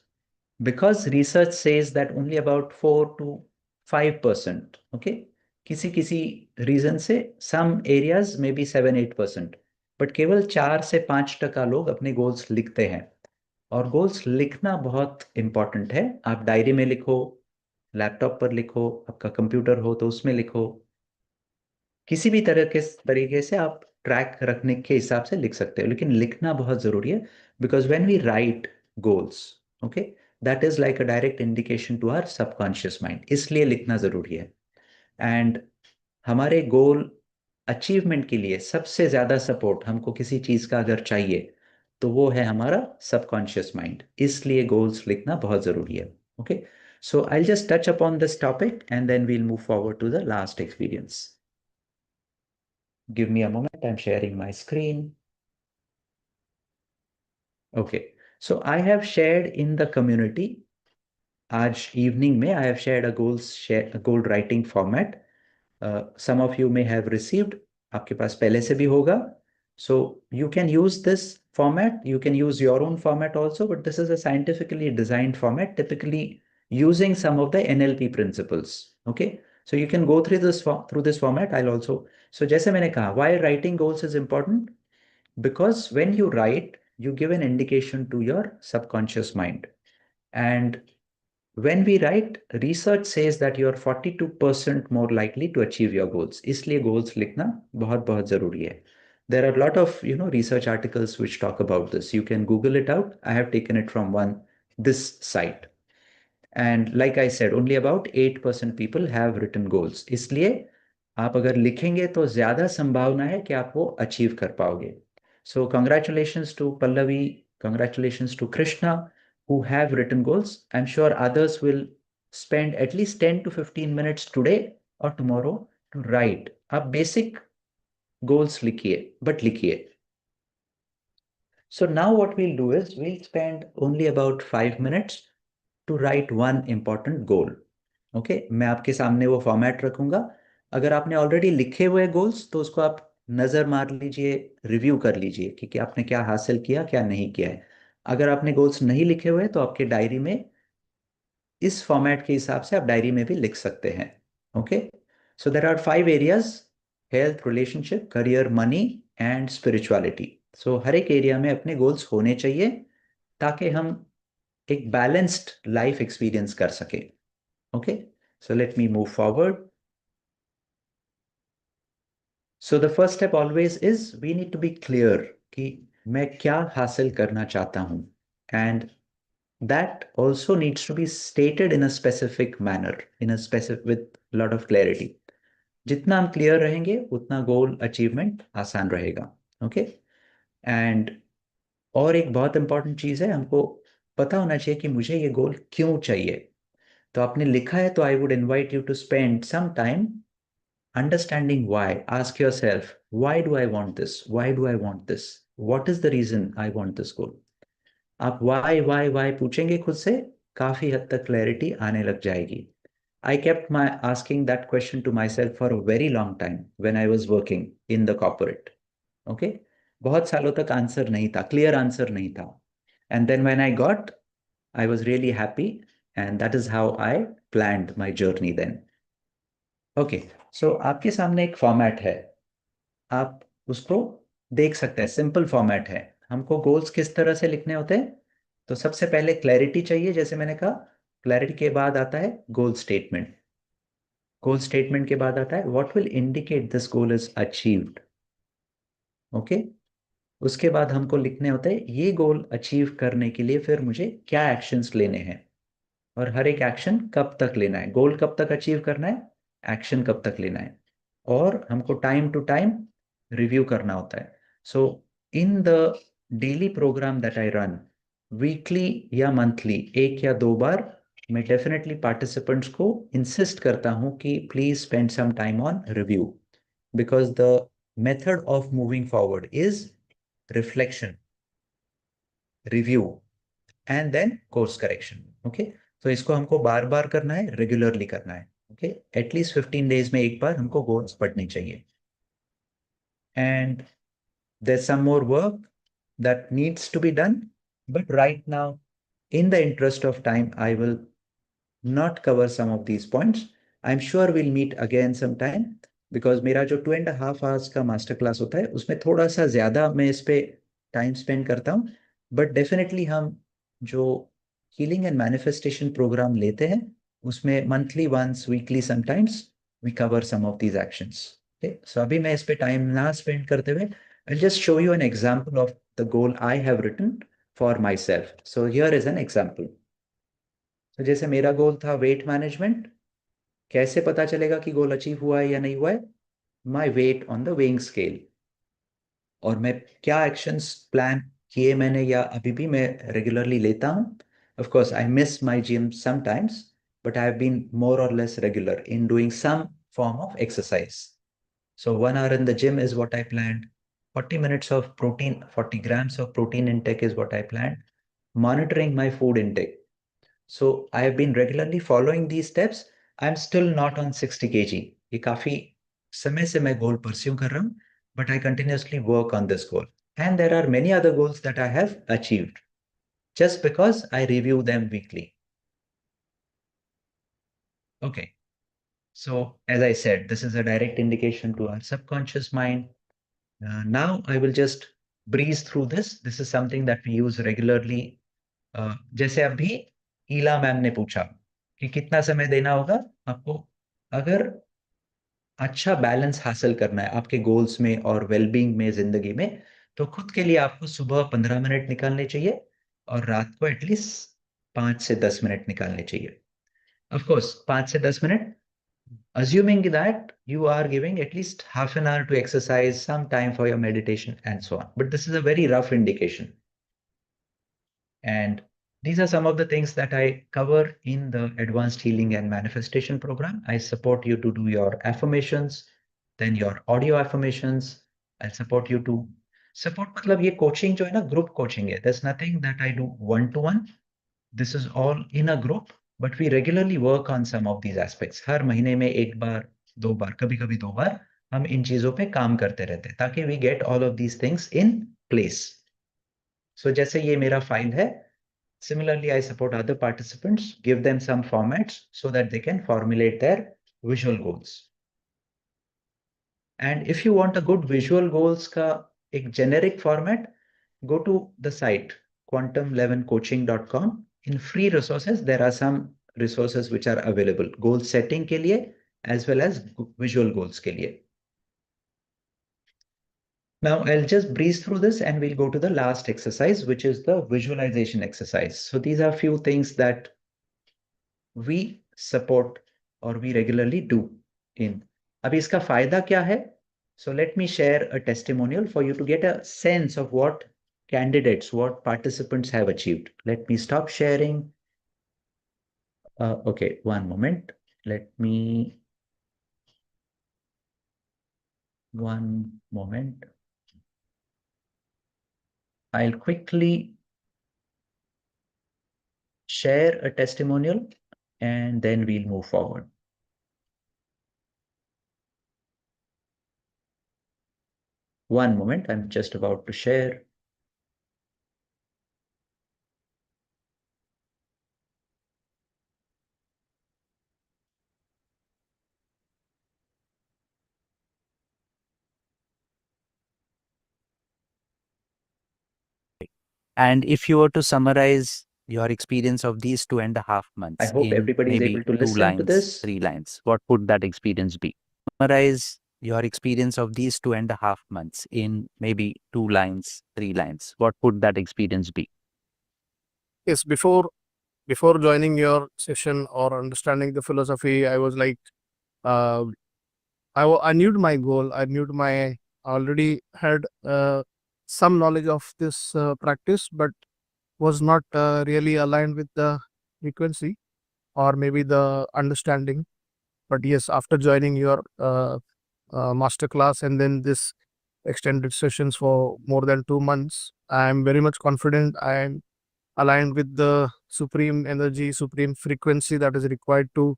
Because research says that only about 4 to 5%, okay, किसी किसी रीजन से some areas में भी 7-8%, but केवल 4 से 5% लोग अपने goals लिखते हैं. और गोल्स लिखना बहुत इंपॉर्टेंट है. आप डायरी में लिखो, लैपटॉप पर लिखो, आपका कंप्यूटर हो तो उसमें लिखो, किसी भी तरह के तरीके से आप ट्रैक रखने के हिसाब से लिख सकते हो, लेकिन लिखना बहुत जरूरी है. Because when we write goals, okay, that is like a direct indication to our subconscious mind. इसलिए लिखना जरूरी है. एंड हमारे गोल अचीवमेंट के लिए सबसे ज्यादा सपोर्ट हमको किसी चीज का अगर चाहिए तो वो है हमारा सबकॉन्शियस माइंड. इसलिए गोल्स लिखना बहुत जरूरी है. Okay. So I just touch upon this topic and then we'll move forward to the last experience. Give me a moment. I'm sharing my screen. Okay. So I have shared in the community. आज evening में I have shared a goal writing format. Some of you may have received. आपके पास पहले से भी होगा. So you can use this format. You can use your own format also, but this is a scientifically designed format, typically using some of the NLP principles. Okay. So you can go through this format. I'll also. So जैसे मैंने कहा, why writing goals is important? Because when you write, you give an indication to your subconscious mind. And when we write, research says that you are 42% more likely to achieve your goals. इसलिए goals लिखना बहुत बहुत जरूरी है. There are a lot of research articles which talk about this. You can Google it out. I have taken it from this site. And like I said, only about 8% people have written goals. इसलिए आप अगर लिखेंगे तो ज्यादा संभावना है कि आप वो अचीव कर पाओगे. So congratulations to Pallavi, congratulations to Krishna who have written goals. I'm sure others will spend at least 10 to 15 minutes today or tomorrow to write. आप basic goals लिखिए, but लिखिए. So now what we'll do is we'll spend only about 5 minutes to write one important goal. Okay. मैं आपके सामने वो format रखूंगा. अगर आपने ऑलरेडी लिखे हुए गोल्स तो उसको आप नजर मार लीजिए, रिव्यू कर लीजिए कि आपने क्या हासिल किया, क्या नहीं किया है। अगर आपने गोल्स नहीं लिखे हुए तो आपके डायरी में इस फॉर्मेट के हिसाब से आप डायरी में भी लिख सकते हैं। Okay, so there are 5 areas: health, relationship, career, money and spirituality. सो हर एक एरिया में अपने गोल्स होने चाहिए ताकि हम एक बैलेंस्ड लाइफ एक्सपीरियंस कर सके। Okay, so let me move forward. So the first step always is we need to be clear कि मैं क्या हासिल करना चाहता हूं, and that also needs to be stated in a specific manner, in a specific with lot of clarity. जितना हम clear रहेंगे उतना गोल अचीवमेंट आसान रहेगा। ओके, एंड और एक बहुत इंपॉर्टेंट चीज़ है, हमको पता होना चाहिए कि मुझे ये गोल क्यों चाहिए। तो आपने लिखा है तो I would invite you to spend some time understanding why. Ask yourself, why do I want this? Why do I want this? What is the reason I want this goal? आप why पूछेंगे खुद से, काफी हद तक clarity आने लग जाएगी। I kept my asking that question to myself for a very long time when I was working in the corporate. Okay? बहुत सालों तक आंसर नहीं था, क्लियर आंसर नहीं था। And then when I got, I was really happy, and that is how I planned my journey then. Okay, so आपके सामने एक फॉर्मेट है, आप उसको देख सकते हैं। सिंपल फॉर्मेट है। हमको गोल्स किस तरह से लिखने होते हैं? तो सबसे पहले क्लैरिटी चाहिए, जैसे मैंने कहा। क्लैरिटी के बाद आता है गोल स्टेटमेंट। गोल स्टेटमेंट के बाद आता है what will indicate this goal is achieved. Okay, उसके बाद हमको लिखने होते हैं ये गोल अचीव करने के लिए फिर मुझे क्या एक्शंस लेने हैं, और हर एक एक्शन कब तक लेना है। गोल कब तक अचीव करना है, एक्शन कब तक लेना है, और हमको टाइम टू टाइम रिव्यू करना होता है। So in the daily program that I run, weekly या मंथली, एक या दो बार, मैं डेफिनेटली पार्टिसिपेंट्स को इंसिस्ट करता हूं कि please spend some time on review, because the method of moving forward is reflection, review and then course correction. Okay, तो इसको हमको बार बार करना है, रेगुलरली करना है। ओके, एटलीस्ट 15 डेज में एक बार हमको गोल्स पढ़ने चाहिए। And there's some more work that needs to be done, but right now, in the interest of time, I will not cover some of these points. I'm sure we'll meet again sometime, because मेरा जो 2.5 hours का master class होता है उसमें थोड़ा सा ज्यादा मैं इस पे टाइम स्पेंड करता हूँ। बट डेफिनेटली हम जो हीलिंग एंड मैनिफेस्टेशन प्रोग्राम लेते हैं उसमें monthly once, weekly sometimes, we cover some of these actions. Okay, so अभी मैं इस पे टाइम ना स्पेंड करते हुए I'll just show you an example of the goal I have written for myself. So here is an example. तो जैसे मेरा गोल था वेट मैनेजमेंट। कैसे पता चलेगा कि गोल अचीव हुआ है या नहीं हुआ है? My weight on the weighing scale. और मैं क्या एक्शंस प्लान किए मैंने या अभी भी मैं रेगुलरली लेता हूँ। Of course I miss my gym sometimes, but I have been more और less regular in doing some form of exercise. So 1 hour in the gym is what I planned. 40 minutes of protein, 40 grams of protein intake is what I planned. Monitoring my food intake. So I have been regularly following these steps. I'm still not on 60 kg. ये काफी समय से मैं गोल pursue कर रहा हूँ, but I continuously work on this goal. And there are many other goals that I have achieved just because I review them weekly. Okay. So as I said, this is a direct indication to our subconscious mind. Now I will just breeze through this. This is something that we use regularly. जैसे अभी ईला ma'am ने पूछा कि कितना समय देना होगा आपको, अगर अच्छा बैलेंस हासिल करना है आपके गोल्स में और वेलबींग में, जिंदगी में, तो खुद के लिए आपको सुबह 15 मिनट निकालने चाहिए और रात को एटलीस्ट 5 से 10 मिनट निकालने चाहिए। ऑफ कोर्स 5 से 10 minute, assuming that you are giving at least half an hour to exercise, some time for your meditation, and so on. But this is a very rough indication. And these are some of the things that I cover in the Advanced Healing and Manifestation program. I support you to do your affirmations, then your audio affirmations. I'll support you to support, मतलब ये coaching जो है ना, group coaching है. There's nothing that I do one to one. This is all in a group, but we regularly work on some of these aspects. हर महीने में एक बार, दो बार, कभी कभी दो बार हम इन चीजों पे काम करते रहते हैं ताकि we get all of these things in place. So जैसे ये मेरा फाइल है, similarly I support other participants, give them some formats so that they can formulate their visual goals. And if you want a good visual goals का एक generic format, go to the site quantum11coaching.com. In free resources there are some resources which are available goal setting के लिए as well as visual goals के लिए. Now I'll just breeze through this and we'll go to the last exercise, which is the visualization exercise. So these are few things that we support or we regularly do in. अभी इसका फायदा क्या है? So let me share a testimonial for you to get a sense of what candidates, what participants have achieved. Let me stop sharing. Okay, one moment. One moment. I'll quickly share a testimonial and then we'll move forward. One moment, I'm just about to share. And if you were to summarize your experience of these 2.5 months I hope in everybody is maybe able to 2 listen to lines, this. 3 lines, what would that experience be? Summarize your experience of these 2.5 months in maybe 2 lines, 3 lines. What would that experience be? Yes, before joining your session or understanding the philosophy, I was like, uh, I knew my goal. I already had some knowledge of this practice, but was not really aligned with the frequency or maybe the understanding. But yes, after joining your masterclass and then this extended sessions for more than 2 months, I am very much confident. I am aligned with the supreme energy, supreme frequency that is required to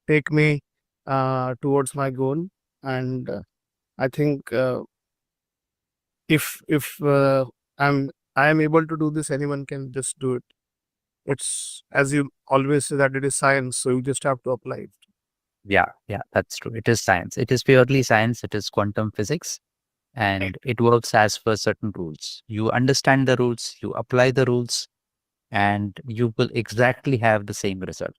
take me towards my goal. And I think if I am able to do this, anyone can just do it. It's, as you always say, that it is science, so you just have to apply it. Yeah, that's true. It is science. It is purely science. It is quantum physics. And it works as per certain rules. You understand the rules, you apply the rules, and you will exactly have the same result.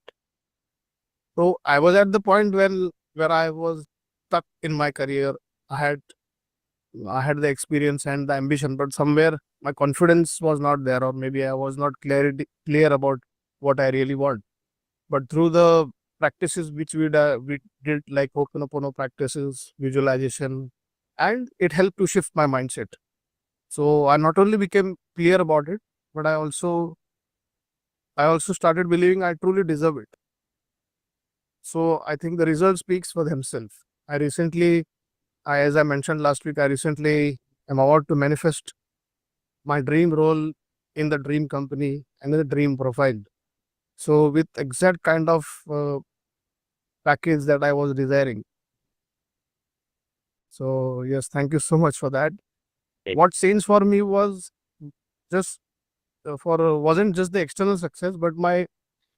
So I was at the point where I was stuck in my career. I had I had the experience and the ambition, but somewhere my confidence was not there, or maybe I was not clear about what I really want. But through the practices which we did, like Ho'oponopono practices, visualization, and it helped to shift my mindset. So I not only became clear about it, but I also started believing I truly deserve it. So I think the result speaks for themselves. As I mentioned last week, I recently am about to manifest my dream role in the dream company and in the dream profile. So with exact kind of package that I was desiring. So yes, thank you so much for that. Okay. What changed for me was just wasn't just the external success, but my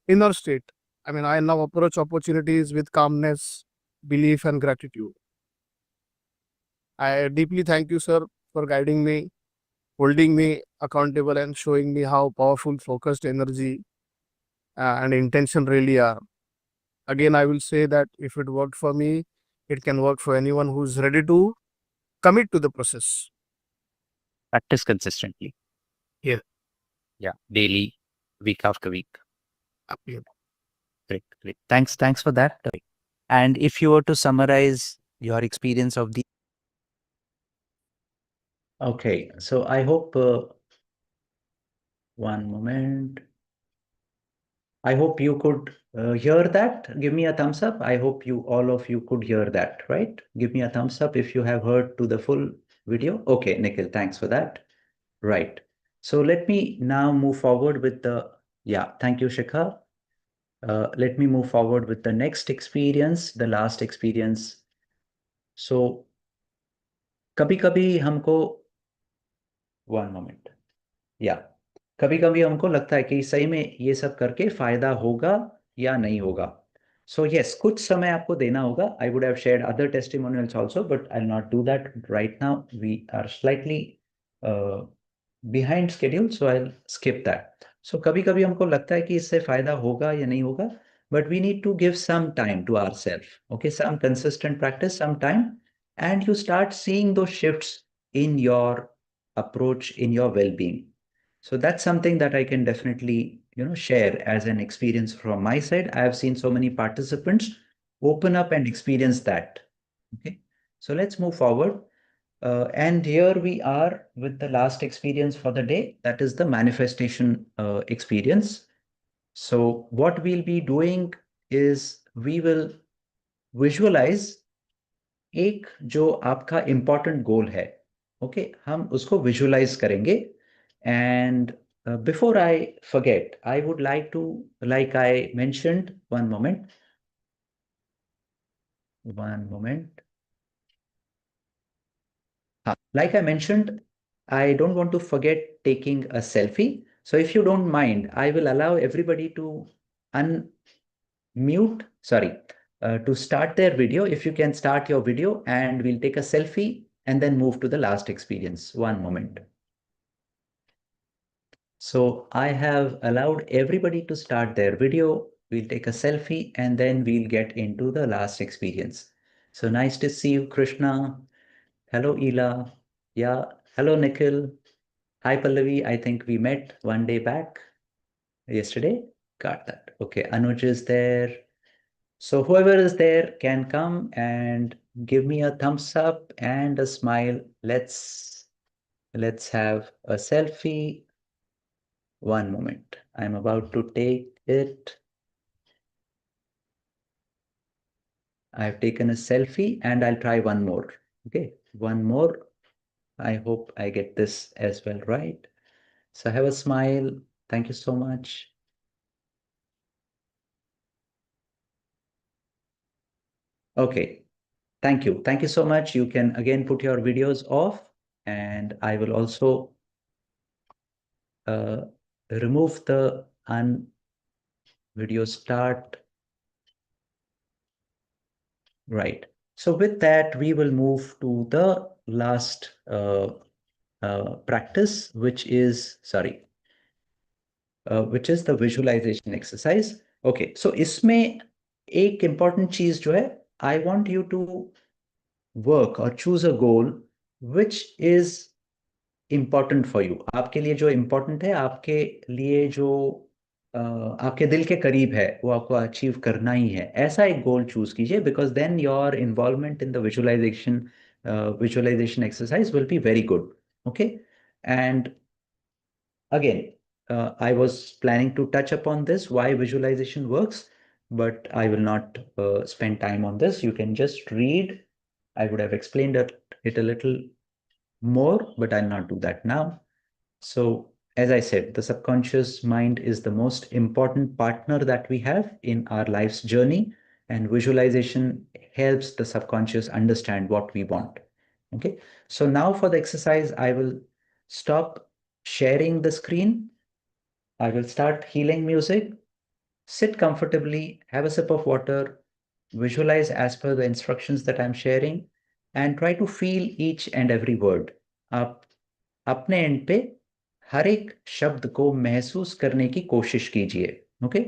inner state. I mean, I now approach opportunities with calmness, belief, and gratitude. I deeply thank you, sir, for guiding me, holding me accountable, and showing me how powerful focused energy and intention really are. Again, I will say that if it worked for me, it can work for anyone who's ready to commit to the process. Practice consistently. Yeah. Yeah, daily, week after week. Absolutely. Great. Thanks for that. And if you were to summarize your experience of the Okay, so I hope, one moment. I hope you could hear that. Give me a thumbs up. I hope all of you could hear that, right? Give me a thumbs up if you have heard to the full video. Okay, Nikhil, thanks for that. Right. So let me now move forward with thank you, Shikha. Let me move forward with the next experience, the last experience. So कभी कभी हमको, one moment, या कभी कभी हमको लगता है कि सही में ये सब करके फायदा होगा या नहीं होगा. सो यस, कुछ समय आपको देना होगा. I would have shared other testimonials also, but I will not do that right now. We are slightly behind schedule, so I will skip that. So कभी कभी हमको लगता है कि इससे फायदा होगा या नहीं होगा, but we need to give some time to ourselves. Okay, some consistent practice, some time, and you start seeing those shifts in your approach, in your well-being. So that's something that I can definitely, share as an experience from my side. I have seen so many participants open up and experience that. Okay, so let's move forward. And here we are with the last experience for the day, that is the manifestation experience. So what we'll be doing is we will visualize एक जो आपका important goal है. Okay, हम उसको visualize करेंगे. And before I forget, I would like to, like I mentioned, one moment. Like I mentioned, I don't want to forget taking a selfie. So if you don't mind, I will allow everybody to unmute, sorry, to start their video. If you can start your video, and we'll take a selfie and then move to the last experience. One moment. So I have allowed everybody to start their video. We'll take a selfie and then we'll get into the last experience. So nice to see you, Krishna. Hello, Ela. Yeah. Hello, Nikhil. Hi, Pallavi. I think we met one day back yesterday. Got that. Okay. Anuj is there. So whoever is there can come and give me a thumbs up and a smile. Let's have a selfie. One moment. I'm about to take it. I've taken a selfie and I'll try one more. Okay. One more. I hope I get this as well, right? So have a smile. Thank you so much. Okay. Thank you. Thank you so much. You can again put your videos off, and I will also remove the video start. Right. So with that, we will move to the last practice, which is, sorry, which is the visualization exercise. Okay. So इसमें एक important चीज जो है, I want you to work or choose a goal which is important for you. आपके लिए जो important है, आपके लिए जो आपके दिल के करीब है, वो आपको अचीव करना ही है. ऐसा एक गोल चूज कीजिए, because then your involvement in the visualization exercise will be very good. Okay. And again, I was planning to touch upon this, why visualization works, but I will not spend time on this. You can just read. I would have explained it a little more, but I'll not do that now. So, as I said, the subconscious mind is the most important partner that we have in our life's journey, and visualization helps the subconscious understand what we want. Okay. So now for the exercise, I will stop sharing the screen. I will start healing music. Sit comfortably, have a sip of water, visualize as per the instructions that I'm sharing, and try to feel each and every word. आप अपने and पे हर एक शब्द को महसूस करने की कोशिश कीजिए. ओके.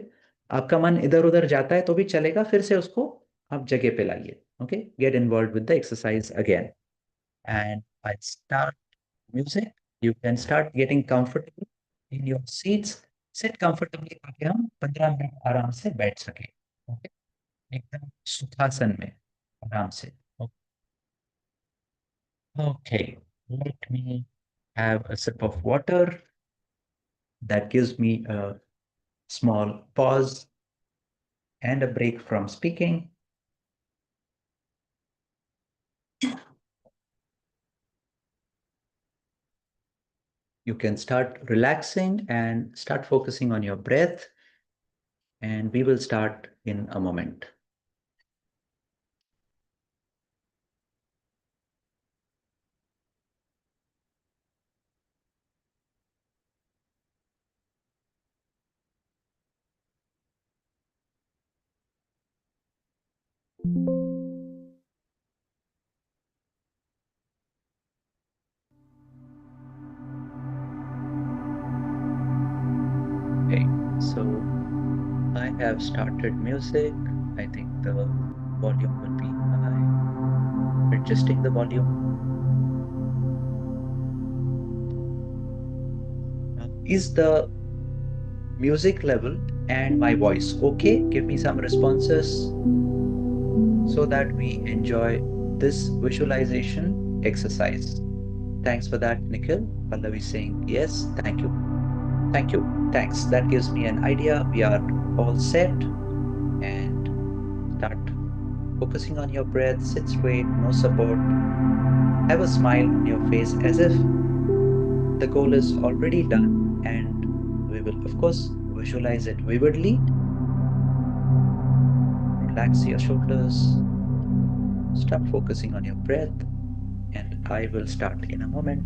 आपका मन इधर उधर जाता है तो भी चलेगा, फिर से उसको आप जगह पे लाइए. Okay. Get involve with the exercise again. And I start music. You can start getting comfortable in your seats. Seat comfortably ताकि हम 15 मिनट आराम से बैठ सके. ओके. एकदम सुखासन में आराम से. Okay, let me have a sip of water. That gives me a small pause and a break from speaking. You can start relaxing and start focusing on your breath, and we will start in a moment. . Okay, so I have started music. I think the volume will be high. Adjusting the volume. Is the music level and my voice okay? Give me some responses so that we enjoy this visualization exercise. Thanks for that, Nikhil. Pallavi saying yes. Thank you. Thank you. Thanks. That gives me an idea. We are all set. And start focusing on your breath. Sit straight, no support. Have a smile on your face as if the goal is already done. And we will, of course, visualize it vividly. Relax your shoulders. Start focusing on your breath. And I will start in a moment.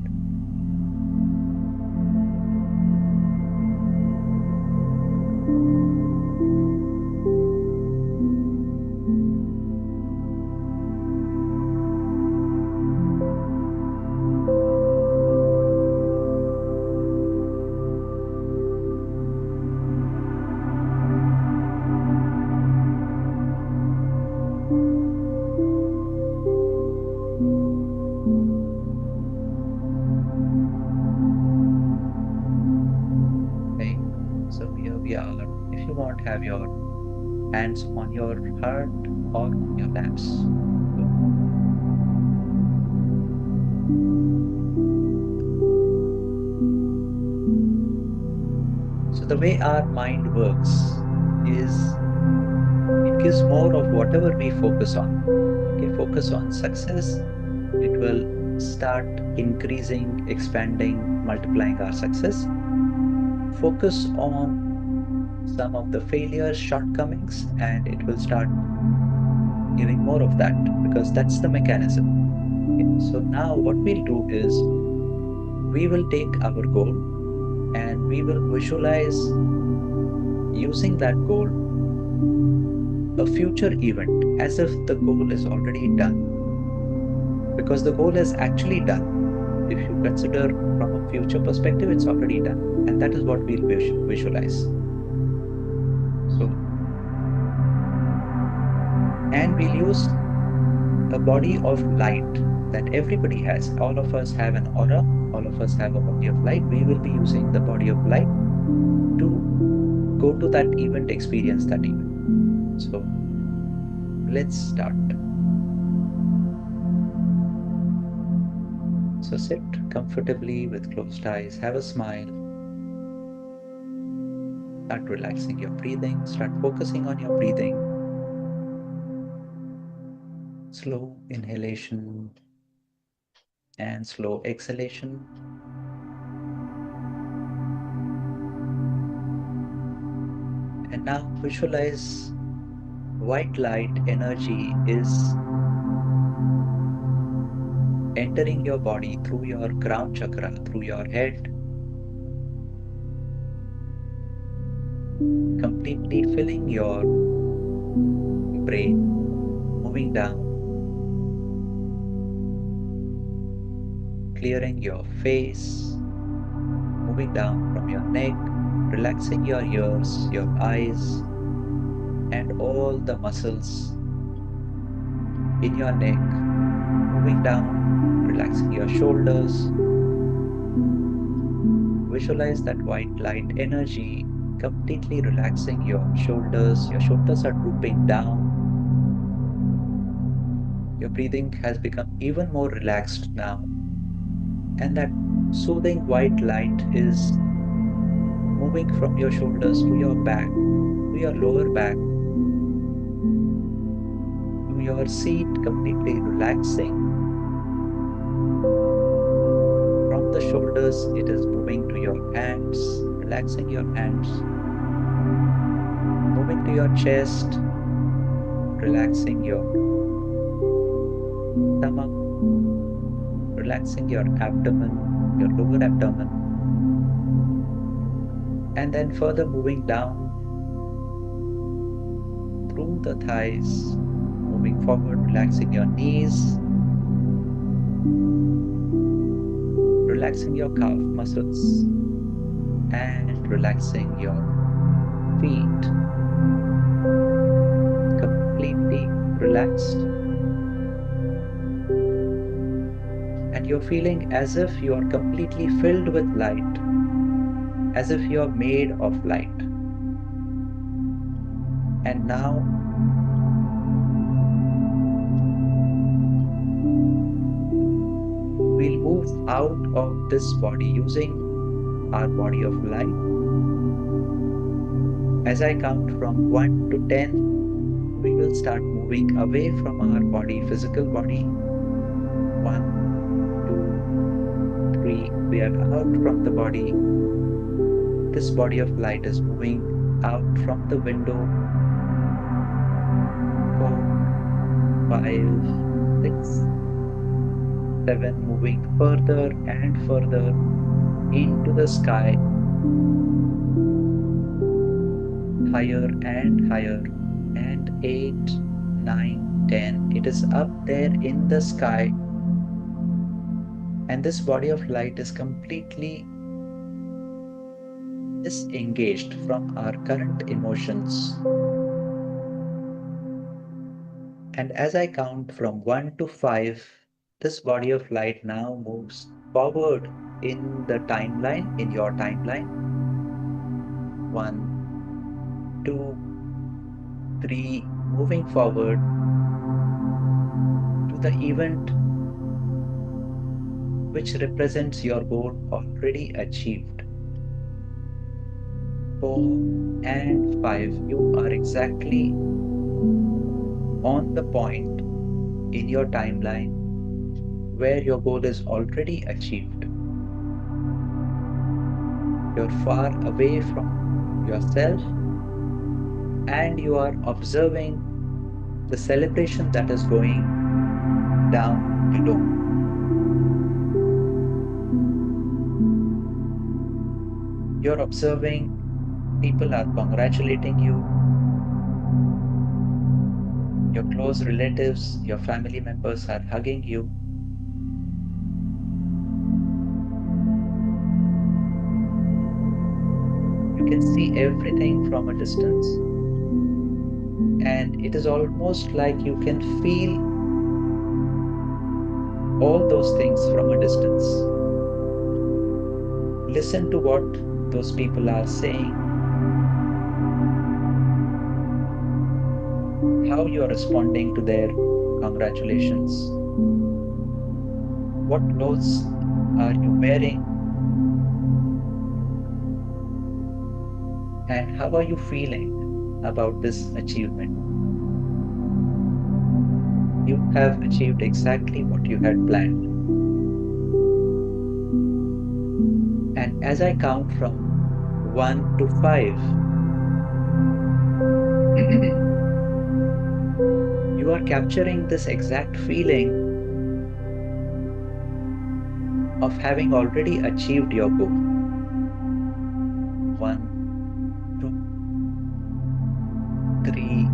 Okay, so here we are. If you want, have your hands on your heart or on your laps. So the way our mind works is it gives more of whatever we focus on. Okay, focus on success. It will start increasing, expanding, multiplying our success. Focus on some of the failures, shortcomings, and it will start giving more of that because that's the mechanism. Okay, so now what we'll do is we will take our goal and we will visualize using that goal a future event as if the goal is already done. Because the goal is actually done. If you consider from a future perspective, it's already done. And that is what we'll visualize. So, and we'll use a body of light that everybody has. All of us have an aura. All of us have a body of light. We will be using the body of light to go to that event, experience that event. So let's start. So sit comfortably with closed eyes, have a smile. Start relaxing your breathing, start focusing on your breathing. Slow inhalation and slow exhalation. And now visualize white light energy is entering your body through your crown chakra, through your head, completely filling your brain, moving down, clearing your face, moving down from your neck, relaxing your ears, your eyes, and all the muscles in your neck, moving down, relaxing your shoulders. Visualize that white light energy completely relaxing your shoulders. Your shoulders are drooping down. Your breathing has become even more relaxed now. And that soothing white light is moving from your shoulders to your back, to your lower back, to your seat, completely relaxing. From the shoulders, it is moving to your hands, relaxing your hands, moving to your chest, relaxing your stomach, relaxing your abdomen, your lower abdomen, and then further moving down through the thighs, moving moving forward, relaxing your knees, relaxing your calf muscles, and relaxing your feet. Completely relaxed. And you're feeling as if you are completely filled with light, as if you are made of light. And now we'll move out of this body using our body of light. As I count from 1 to 10, we will start moving away from our body, physical body. 1, 2, 3. We are out from the body. This body of light is moving out from the window. 4, 5, 6, 7. Moving further and further into the sky. Higher and higher. And 8, 9, 10. It is up there in the sky. And this body of light is completely disengaged from our current emotions. And as I count from 1 to 5, this body of light now moves forward in the timeline, in your timeline. 1, 2, 3, moving forward to the event which represents your goal already achieved. 4 and 5, you are exactly on the point in your timeline where your goal is already achieved. You're far away from yourself and you are observing the celebration that is going down below. You're observing people are congratulating you. Your close relatives, your family members are hugging you. You can see everything from a distance. And it is almost like you can feel all those things from a distance. Listen to what those people are saying, how you are responding to their congratulations. What clothes are you wearing? And how are you feeling about this achievement? You have achieved exactly what you had planned. And as I count from 1 to 5, you are capturing this exact feeling of having already achieved your goal. 1, 2, 3,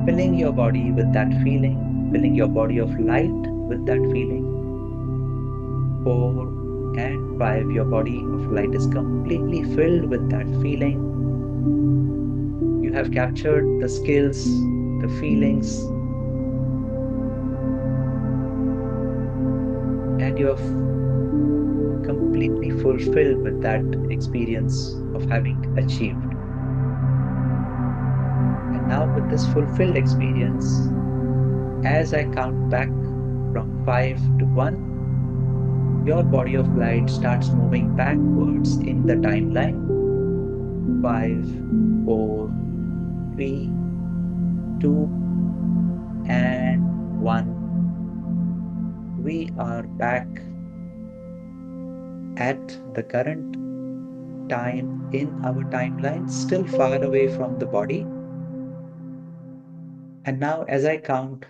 filling your body with that feeling, filling your body of light with that feeling. 4 and 5, your body of light is completely filled with that feeling. You have captured the skills, the feelings, and you have completely fulfilled with that experience of having achieved. And now with this fulfilled experience, as I count back from 5 to 1, your body of light starts moving backwards in the timeline. 5, 4, 3, 2, and 1. We are back at the current time in our timeline, still far away from the body. And now as I count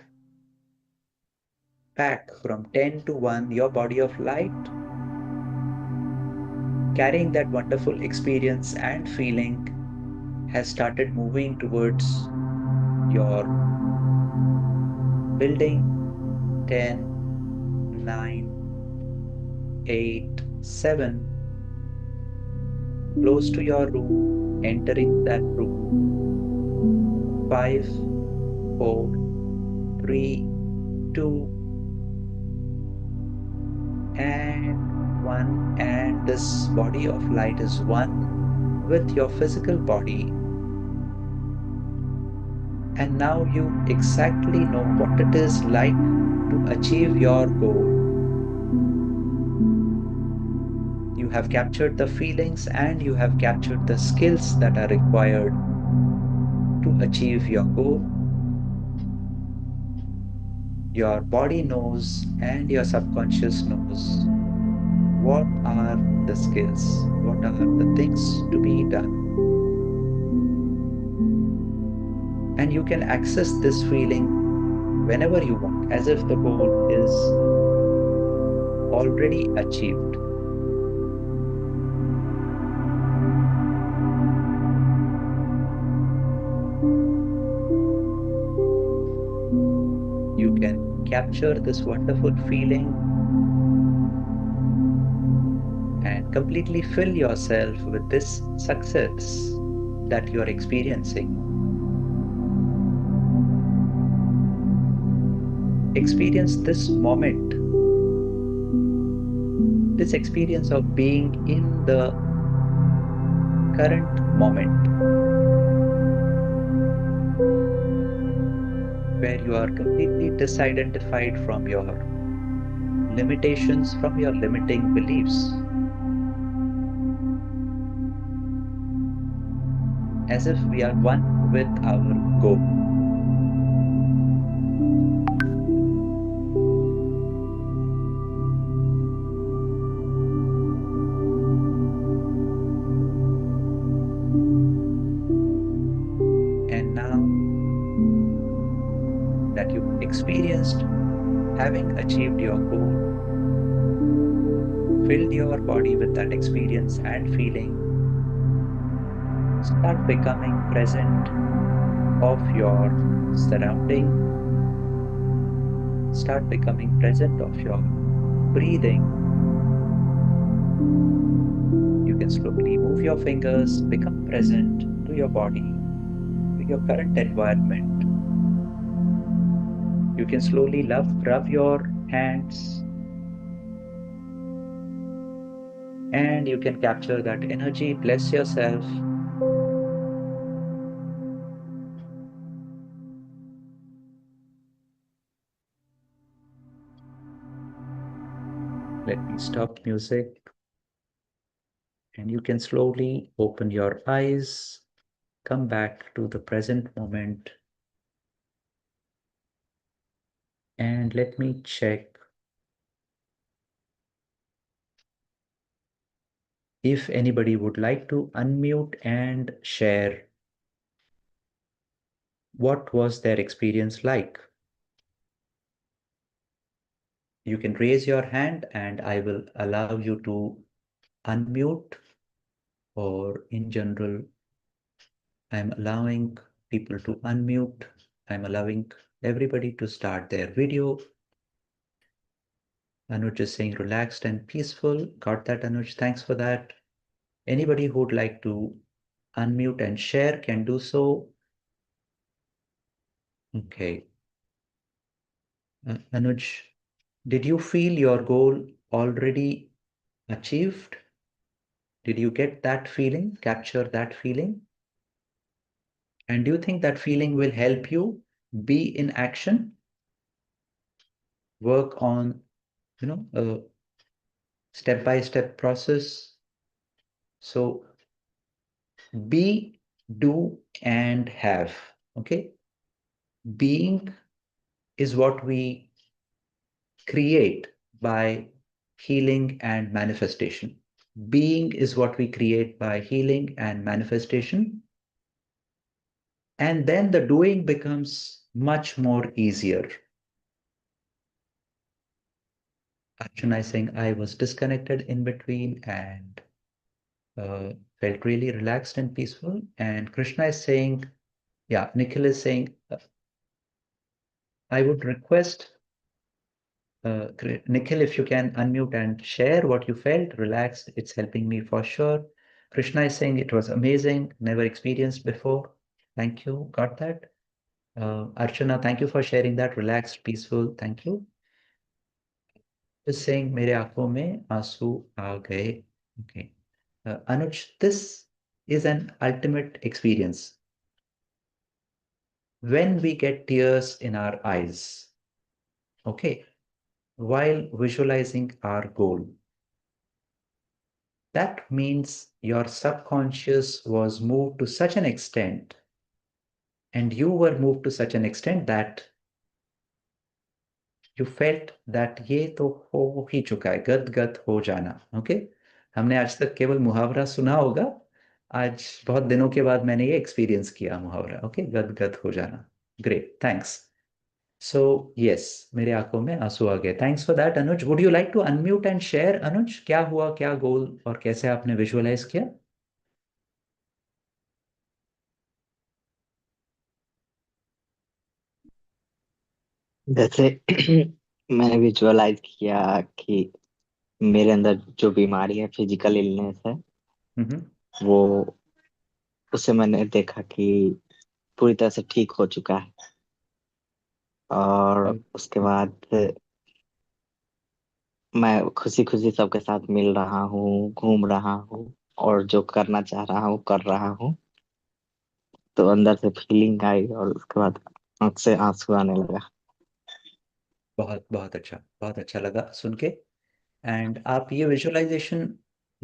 back from 10 to 1, your body of light, carrying that wonderful experience and feeling, has started moving towards your building. 10, 9, 8, 7. Close to your room, entering that room. 5, 4, 3, 2, and 1. And this body of light is one with your physical body. And now you exactly know what it is like to achieve your goal. You have captured the feelings and you have captured the skills that are required to achieve your goal. Your body knows and your subconscious knows what are the skills, what are the things to be done. And you can access this feeling whenever you want, as if the goal is already achieved. You can capture this wonderful feeling and completely fill yourself with this success that you're experiencing. Experience this moment, this experience of being in the current moment, where you are completely disidentified from your limitations, from your limiting beliefs, as if we are one with our goal. And now that you've experienced having achieved your goal, filled your body with that experience and feeling, start becoming present of your surrounding. Start becoming present of your breathing. You can slowly move your fingers, become present to your body, to your current environment. You can slowly rub your hands, and you can capture that energy. Bless yourself. Let me stop music. And you can slowly open your eyes, come back to the present moment. And let me check if anybody would like to unmute and share what was their experience like. You can raise your hand and I will allow you to unmute, or in general, I'm allowing people to unmute. I'm allowing everybody to start their video. Anuj is saying relaxed and peaceful. Got that, Anuj? Thanks for that. Anybody who would like to unmute and share can do so. Okay. Anuj, did you feel your goal already achieved? Did you get that feeling, capture that feeling? And do you think that feeling will help you be in action, work on, a step-by-step process? So be, do, and have. Okay. Being is what we create by healing and manifestation. Being is what we create by healing and manifestation. And then the doing becomes much more easier. Archana is saying I was disconnected in between and felt really relaxed and peaceful. And Krishna is saying, yeah, Nikhil is saying, I would request Nikhil, if you can unmute and share what you felt, relaxed, it's helping me for sure. Krishna is saying it was amazing, never experienced before. Thank you, got that. Archana, thank you for sharing that, relaxed, peaceful, thank you. Just saying, मेरे आंखों में आंसू आ गए. Okay. Anuj, this is an ultimate experience. When we get tears in our eyes, okay, while visualizing our goal, that means your subconscious was moved to such an extent, and you were moved to such an extent that you felt that ये तो हो ही चुका है, गद हो जाना. Okay, हमने आज तक केवल मुहावरा सुना होगा, आज बहुत दिनों के बाद मैंने ये एक्सपीरियंस किया मुहावरा. ओके, गद हो जाना. Great, thanks. सो यस, मेरे आंखों में आंसू आ गए. Thanks for that Anuj. Would you like to unmute and share Anuj, क्या हुआ, क्या गोल और कैसे आपने विजुअलाइज किया? जैसे मैंने विजुअलाइज किया कि मेरे अंदर जो बीमारी है, फिजिकल इलनेस है, हम्म. वो उसे मैंने देखा कि पूरी तरह से ठीक हो चुका है। और उसके बाद मैं खुशी खुशी सबके साथ मिल रहा हूँ, घूम रहा हूँ, और जो करना चाह रहा हूँ कर रहा हूँ। तो अंदर से फीलिंग आई और उसके बाद आंख से आंसू आने लगा। बहुत बहुत अच्छा लगा सुन के. एंड आप ये विजुअलाइजेशन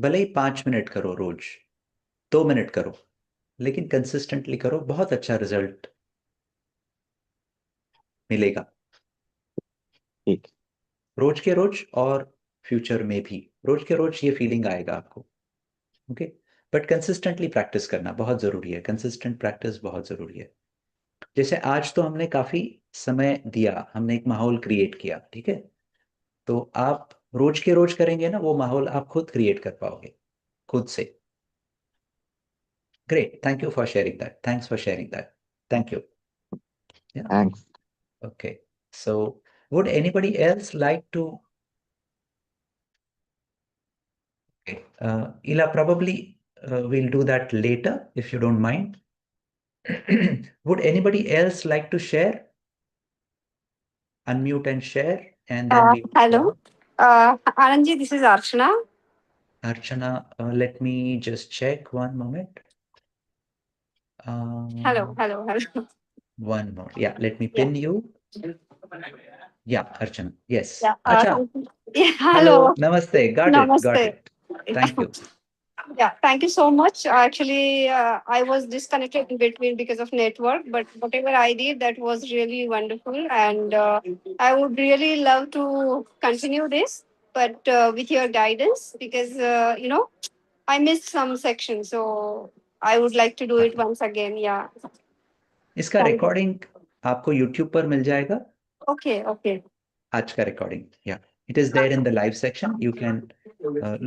भले ही 5 मिनट करो रोज, 2 मिनट करो, लेकिन कंसिस्टेंटली करो, बहुत अच्छा रिजल्ट मिलेगा. ठीक। रोज के रोज और फ्यूचर में भी रोज के रोज ये फीलिंग आएगा आपको. ओके, बट कंसिस्टेंटली प्रैक्टिस करना बहुत जरूरी है. कंसिस्टेंट प्रैक्टिस बहुत जरूरी है. जैसे आज तो हमने काफी समय दिया, हमने एक माहौल क्रिएट किया, ठीक है. तो आप रोज के रोज करेंगे ना, वो माहौल आप खुद क्रिएट कर पाओगे, खुद से. Great. Thank you for sharing that. Thanks for sharing that. Thank you. Yeah. Thanks. Okay. So, would anybody else like to? Okay. Ila, probably we'll do that later if you don't mind. Would anybody else like to share? Unmute and share, and then we. Hello. Anandji, this is Archana. Archana, let me just check one moment. Hello. One more. Yeah, let me Yeah. pin you. Yeah, Archana. Yes. Yeah. Acha. Yeah, Hello. hello. Namaste. Got Namaste. it. Thank you. Yeah, thank you so much. Actually, I was disconnected in between because of network, but whatever I did, that was really wonderful. And I would really love to continue this, but with your guidance, because, I missed some sections. So I would like to do it once again. Yeah. इसका Thank you. Recording आपको YouTube पर मिल जाएगा. Okay. आज का recording, yeah, it is there in the live section. You can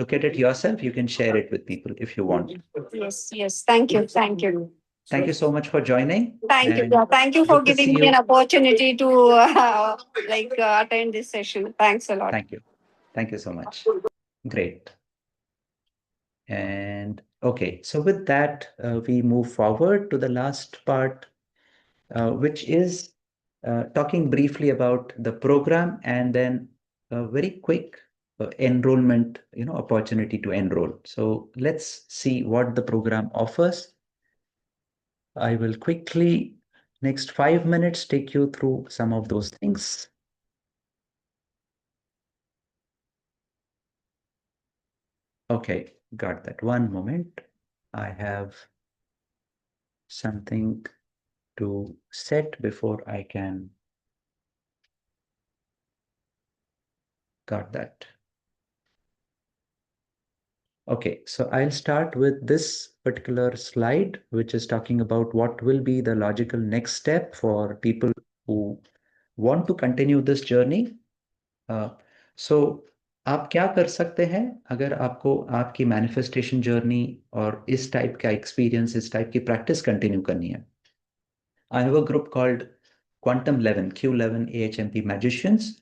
look at it yourself. You can share it with people if you want. Yes. Thank you. Thank you so much for joining. Thank you. And Yeah, thank you for good to see giving me you. an opportunity to attend this session. Thanks a lot. Thank you so much. Great. And okay, so with that, we move forward to the last part, which is talking briefly about the program and then a very quick enrollment, opportunity to enroll. So let's see what the program offers. I will quickly, next 5 minutes, take you through some of those things. Okay, got that. One moment. I have something to set before I can. Got that. Okay, so I'll start with this particular slide, which is talking about what will be the logical next step for people who want to continue this journey. So आप क्या कर सकते हैं अगर आपको आपकी manifestation journey और इस टाइप का एक्सपीरियंस, इस टाइप की प्रैक्टिस कंटिन्यू करनी है. I have a group called Quantum 11, Q11 AHMP magicians.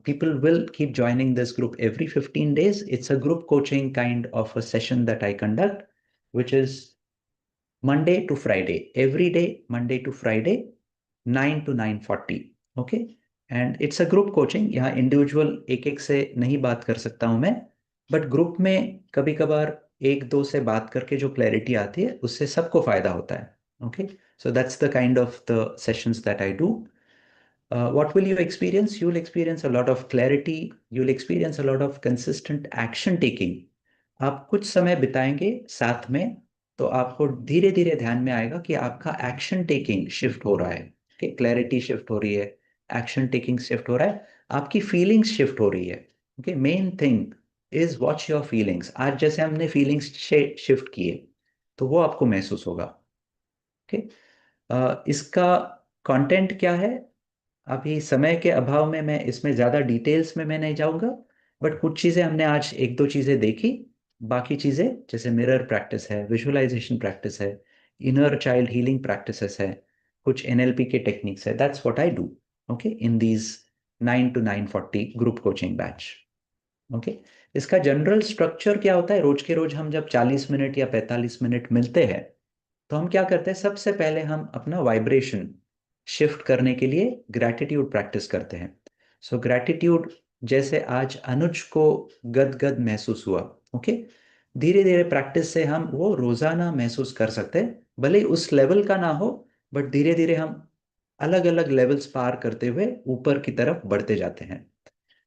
People will keep joining this group every 15 days. It's a group coaching kind of a session that I conduct, which is Monday to Friday, every day, Monday to Friday, 9 to 9:40. Okay. And it's a group coaching. यहाँ individual एक एक से नहीं बात कर सकता हूं मैं, बट ग्रुप में कभी कभार एक दो से बात करके जो क्लैरिटी आती है उससे सबको फायदा होता है. Okay, so that's the kind of the sessions that I do. What will you experience? You'll experience a lot of clarity. You'll experience a lot of consistent action taking. आप कुछ समय बिताएंगे साथ में तो आपको धीरे धीरे ध्यान में आएगा कि आपका एक्शन टेकिंग शिफ्ट हो रहा है. क्लैरिटी शिफ्ट हो रही है, एक्शन टेकिंग शिफ्ट हो रहा है, आपकी फीलिंग्स शिफ्ट हो रही है. Okay, main thing is watch your feelings. आज जैसे हमने फीलिंग्स शिफ्ट किए तो वो आपको महसूस होगा. ओके, इसका कंटेंट क्या है? अभी समय के अभाव में मैं इसमें ज़्यादा डिटेल्स में मैं नहीं जाऊंगा, बट कुछ चीज़ें हमने आज एक दो चीज़ें देखी. बाकी चीज़ें जैसे मिरर प्रैक्टिस है, विजुअलाइजेशन प्रैक्टिस है, इनर चाइल्ड हीलिंग प्रैक्टिसेस है, कुछ एनएलपी के टेक्निक्स है. That's what I do. Okay, in these 9 to 9:40 group coaching batch. Okay, इसका जनरल स्ट्रक्चर क्या होता है? रोज के रोज हम जब 40 मिनट या 45 मिनट मिलते हैं तो हम क्या करते हैं? सबसे पहले हम अपना वाइब्रेशन शिफ्ट करने के लिए ग्रैटिट्यूड प्रैक्टिस करते हैं. सो ग्रैटिट्यूड, जैसे आज अनुज को गदगद महसूस हुआ. ओके, धीरे धीरे प्रैक्टिस से हम वो रोजाना महसूस कर सकते हैं. भले ही उस लेवल का ना हो, बट धीरे धीरे हम अलग अलग लेवल्स पार करते हुए ऊपर की तरफ बढ़ते जाते हैं.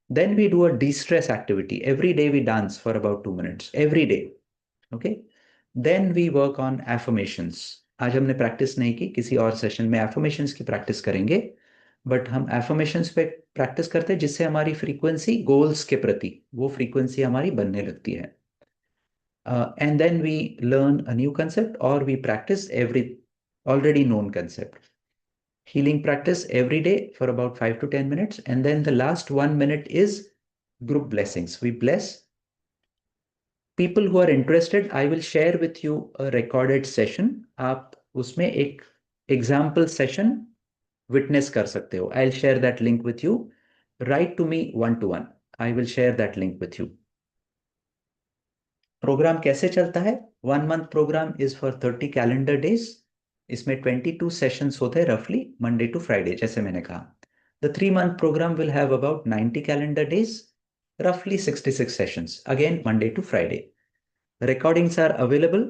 Then we do a de-stress activity. Every day we dance for about 2 minutes. Every day. Okay. Then we work on affirmations. आज हमने प्रैक्टिस नहीं की, किसी और सेशन में affirmations की प्रैक्टिस करेंगे. बट हम affirmations पे प्रैक्टिस करते हैं जिससे हमारी फ्रीक्वेंसी गोल्स के प्रति वो फ्रीक्वेंसी हमारी बनने लगती है. And then we learn a new concept or we practice every already known concept. Healing practice every day for about 5 to 10 minutes. And then the last 1 minute is group blessings. We bless people who are interested. I will share with you a recorded session. आप उसमें एक example session witness कर सकते हो. I'll share that link with you. Write to me one to one. I will share that link with you. Programme कैसे चलता है? 1 month programme is for 30 calendar days. इसमें 22 सेशंस होते हैं रफली, मंडे टू फ्राइडे, जैसे मैंने कहा. The 3 month programme will have about 90 calendar days, roughly 66 sessions, again Monday to Friday. Recordings are available,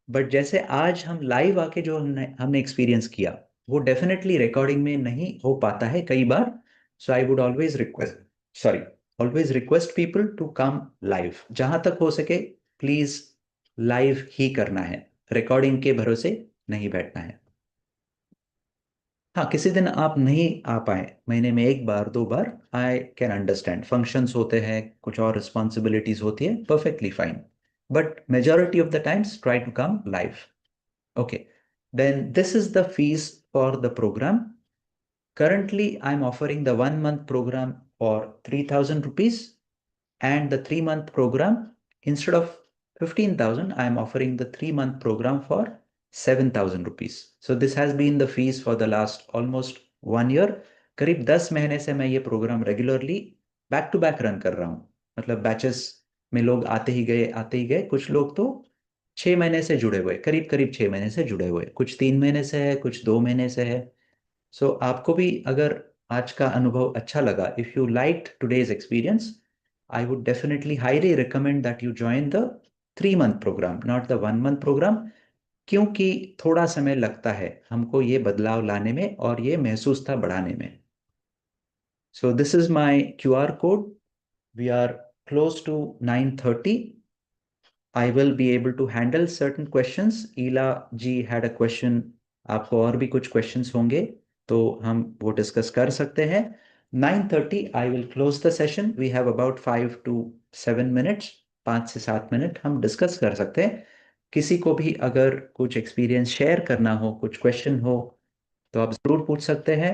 but जैसे आज हम लाइव आके जो हमने एक्सपीरियंस किया वो डेफिनेटली रिकॉर्डिंग में नहीं हो पाता है कई बार. So I would always request people to come live. जहां तक हो सके प्लीज लाइव ही करना है, रिकॉर्डिंग के भरोसे नहीं बैठना है. हाँ, किसी दिन आप नहीं आ पाए, महीने में एक बार दो बार, आई कैन अंडरस्टैंड. फंक्शंस होते हैं, कुछ और रिस्पॉन्सिबिलिटीज होती है, perfectly fine. But majority of the times try to come live. Okay, then this is the fees for the program. Currently, I'm offering the 1 month program for 3,000 rupees and the 3 month program, instead of 15,000, I'm offering the 3 month program for 7,000 rupees. So this has been the fees for the last almost 1 year. करीब 10 महीने से मैं ये programme regularly back to back run कर रहा हूँ. मतलब batches में लोग आते ही गए. कुछ लोग तो 6 महीने से जुड़े हुए, करीब करीब 6 महीने से जुड़े हुए, कुछ 3 महीने से है, कुछ 2 महीने से है. सो आपको भी अगर आज का अनुभव अच्छा लगा, if you like today's experience, I would definitely highly recommend that you join the 3 month program, not the 1 month program, क्योंकि थोड़ा समय लगता है हमको ये बदलाव लाने में और ये महसूसता बढ़ाने में. So this is my QR code. We are close to 9:30. I will be able to handle certain questions. Ela ji had a question. आपको और भी कुछ questions होंगे तो हम वो डिस्कस कर सकते हैं. 9:30 I will close the session. We have about 5 to 7 minutes. 5 से 7 मिनट हम डिस्कस कर सकते हैं. किसी को भी अगर कुछ एक्सपीरियंस शेयर करना हो, कुछ क्वेश्चन हो, तो आप जरूर पूछ सकते हैं.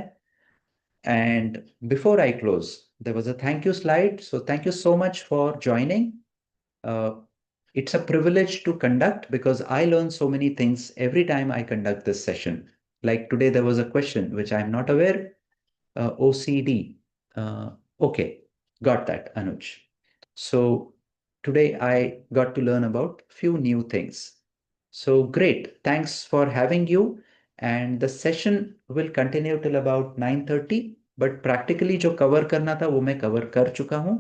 And before I close, there was a thank you slide. So thank you so much for joining. It's a privilege to conduct because I learn so many things every time I conduct this session. Like today, there was a question which I'm not aware. OCD. Okay, got that, Anuj. So today I got to learn about few new things. So great. Thanks for having you. And the session will continue till about 9:30. But practically जो cover करना था वो मैं cover कर चुका हूँ.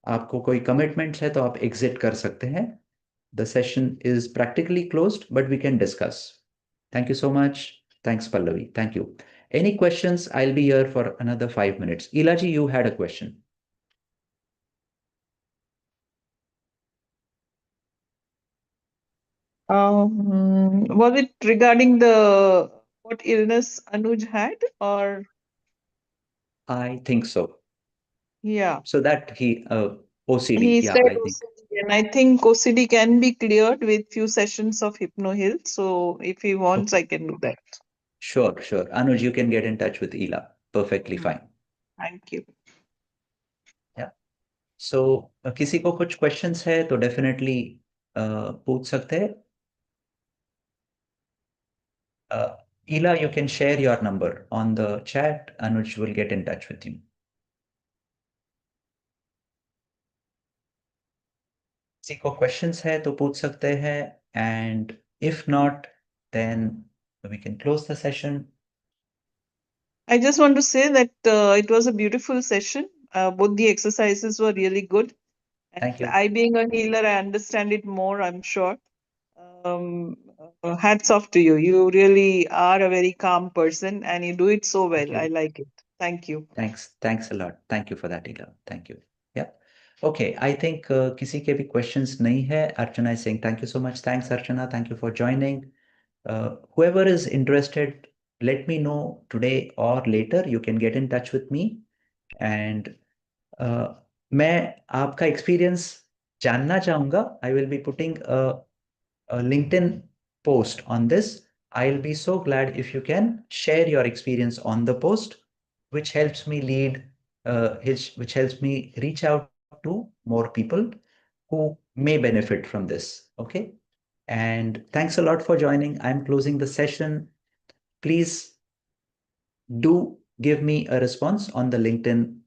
आपको कोई commitments है तो आप exit कर सकते हैं. The session is practically closed, but we can discuss. Thank you so much. Thanks, Pallavi. Thank you. Any questions? I'll be here for another 5 minutes. Ilaji, you had a question. Was it regarding the what illness Anuj had, or I think so. yeah, So that OCD. he Yeah, said I think. OCD, and I think OCD can be cleared with few sessions of hypnoheal. So if he wants, Okay. I can do that. Sure, sure. Anuj, you can get in touch with Ela. Perfectly fine. Thank you. Yeah. So किसी को कुछ questions है तो definitely पूछ सकते हैं. Ela, you can share your number on the chat. Anuj will get in touch with you. किसी को questions है तो पूछ सकते हैं, and if not, then we can close the session. I just want to say that it was a beautiful session. Both the exercises were really good. Thank And you. I, being a healer, I understand it more, I'm sure. Hats off to you. You really are a very calm person and you do it so well. Thank you. I like it. Thank you. Thanks a lot. Thank you for that, Ela. Thank you. Yeah. Okay, I think किसी के भी questions नहीं है. Archana is saying thank you so much. Thanks, Archana. Thank you for joining. Whoever is interested, let me know today or later. You can get in touch with me. And मैं आपका experience जानना चाहूँगा. I will be putting a LinkedIn post on this. I'll be so glad if you can share your experience on the post, which helps me which helps me reach out to more people who may benefit from this. Okay. And thanks a lot for joining. I'm closing the session. Please do give me a response on the LinkedIn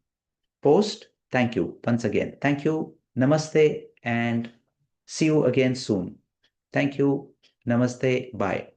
post. Thank you once again. Thank you. Namaste and see you again soon. Thank you. Namaste. Bye.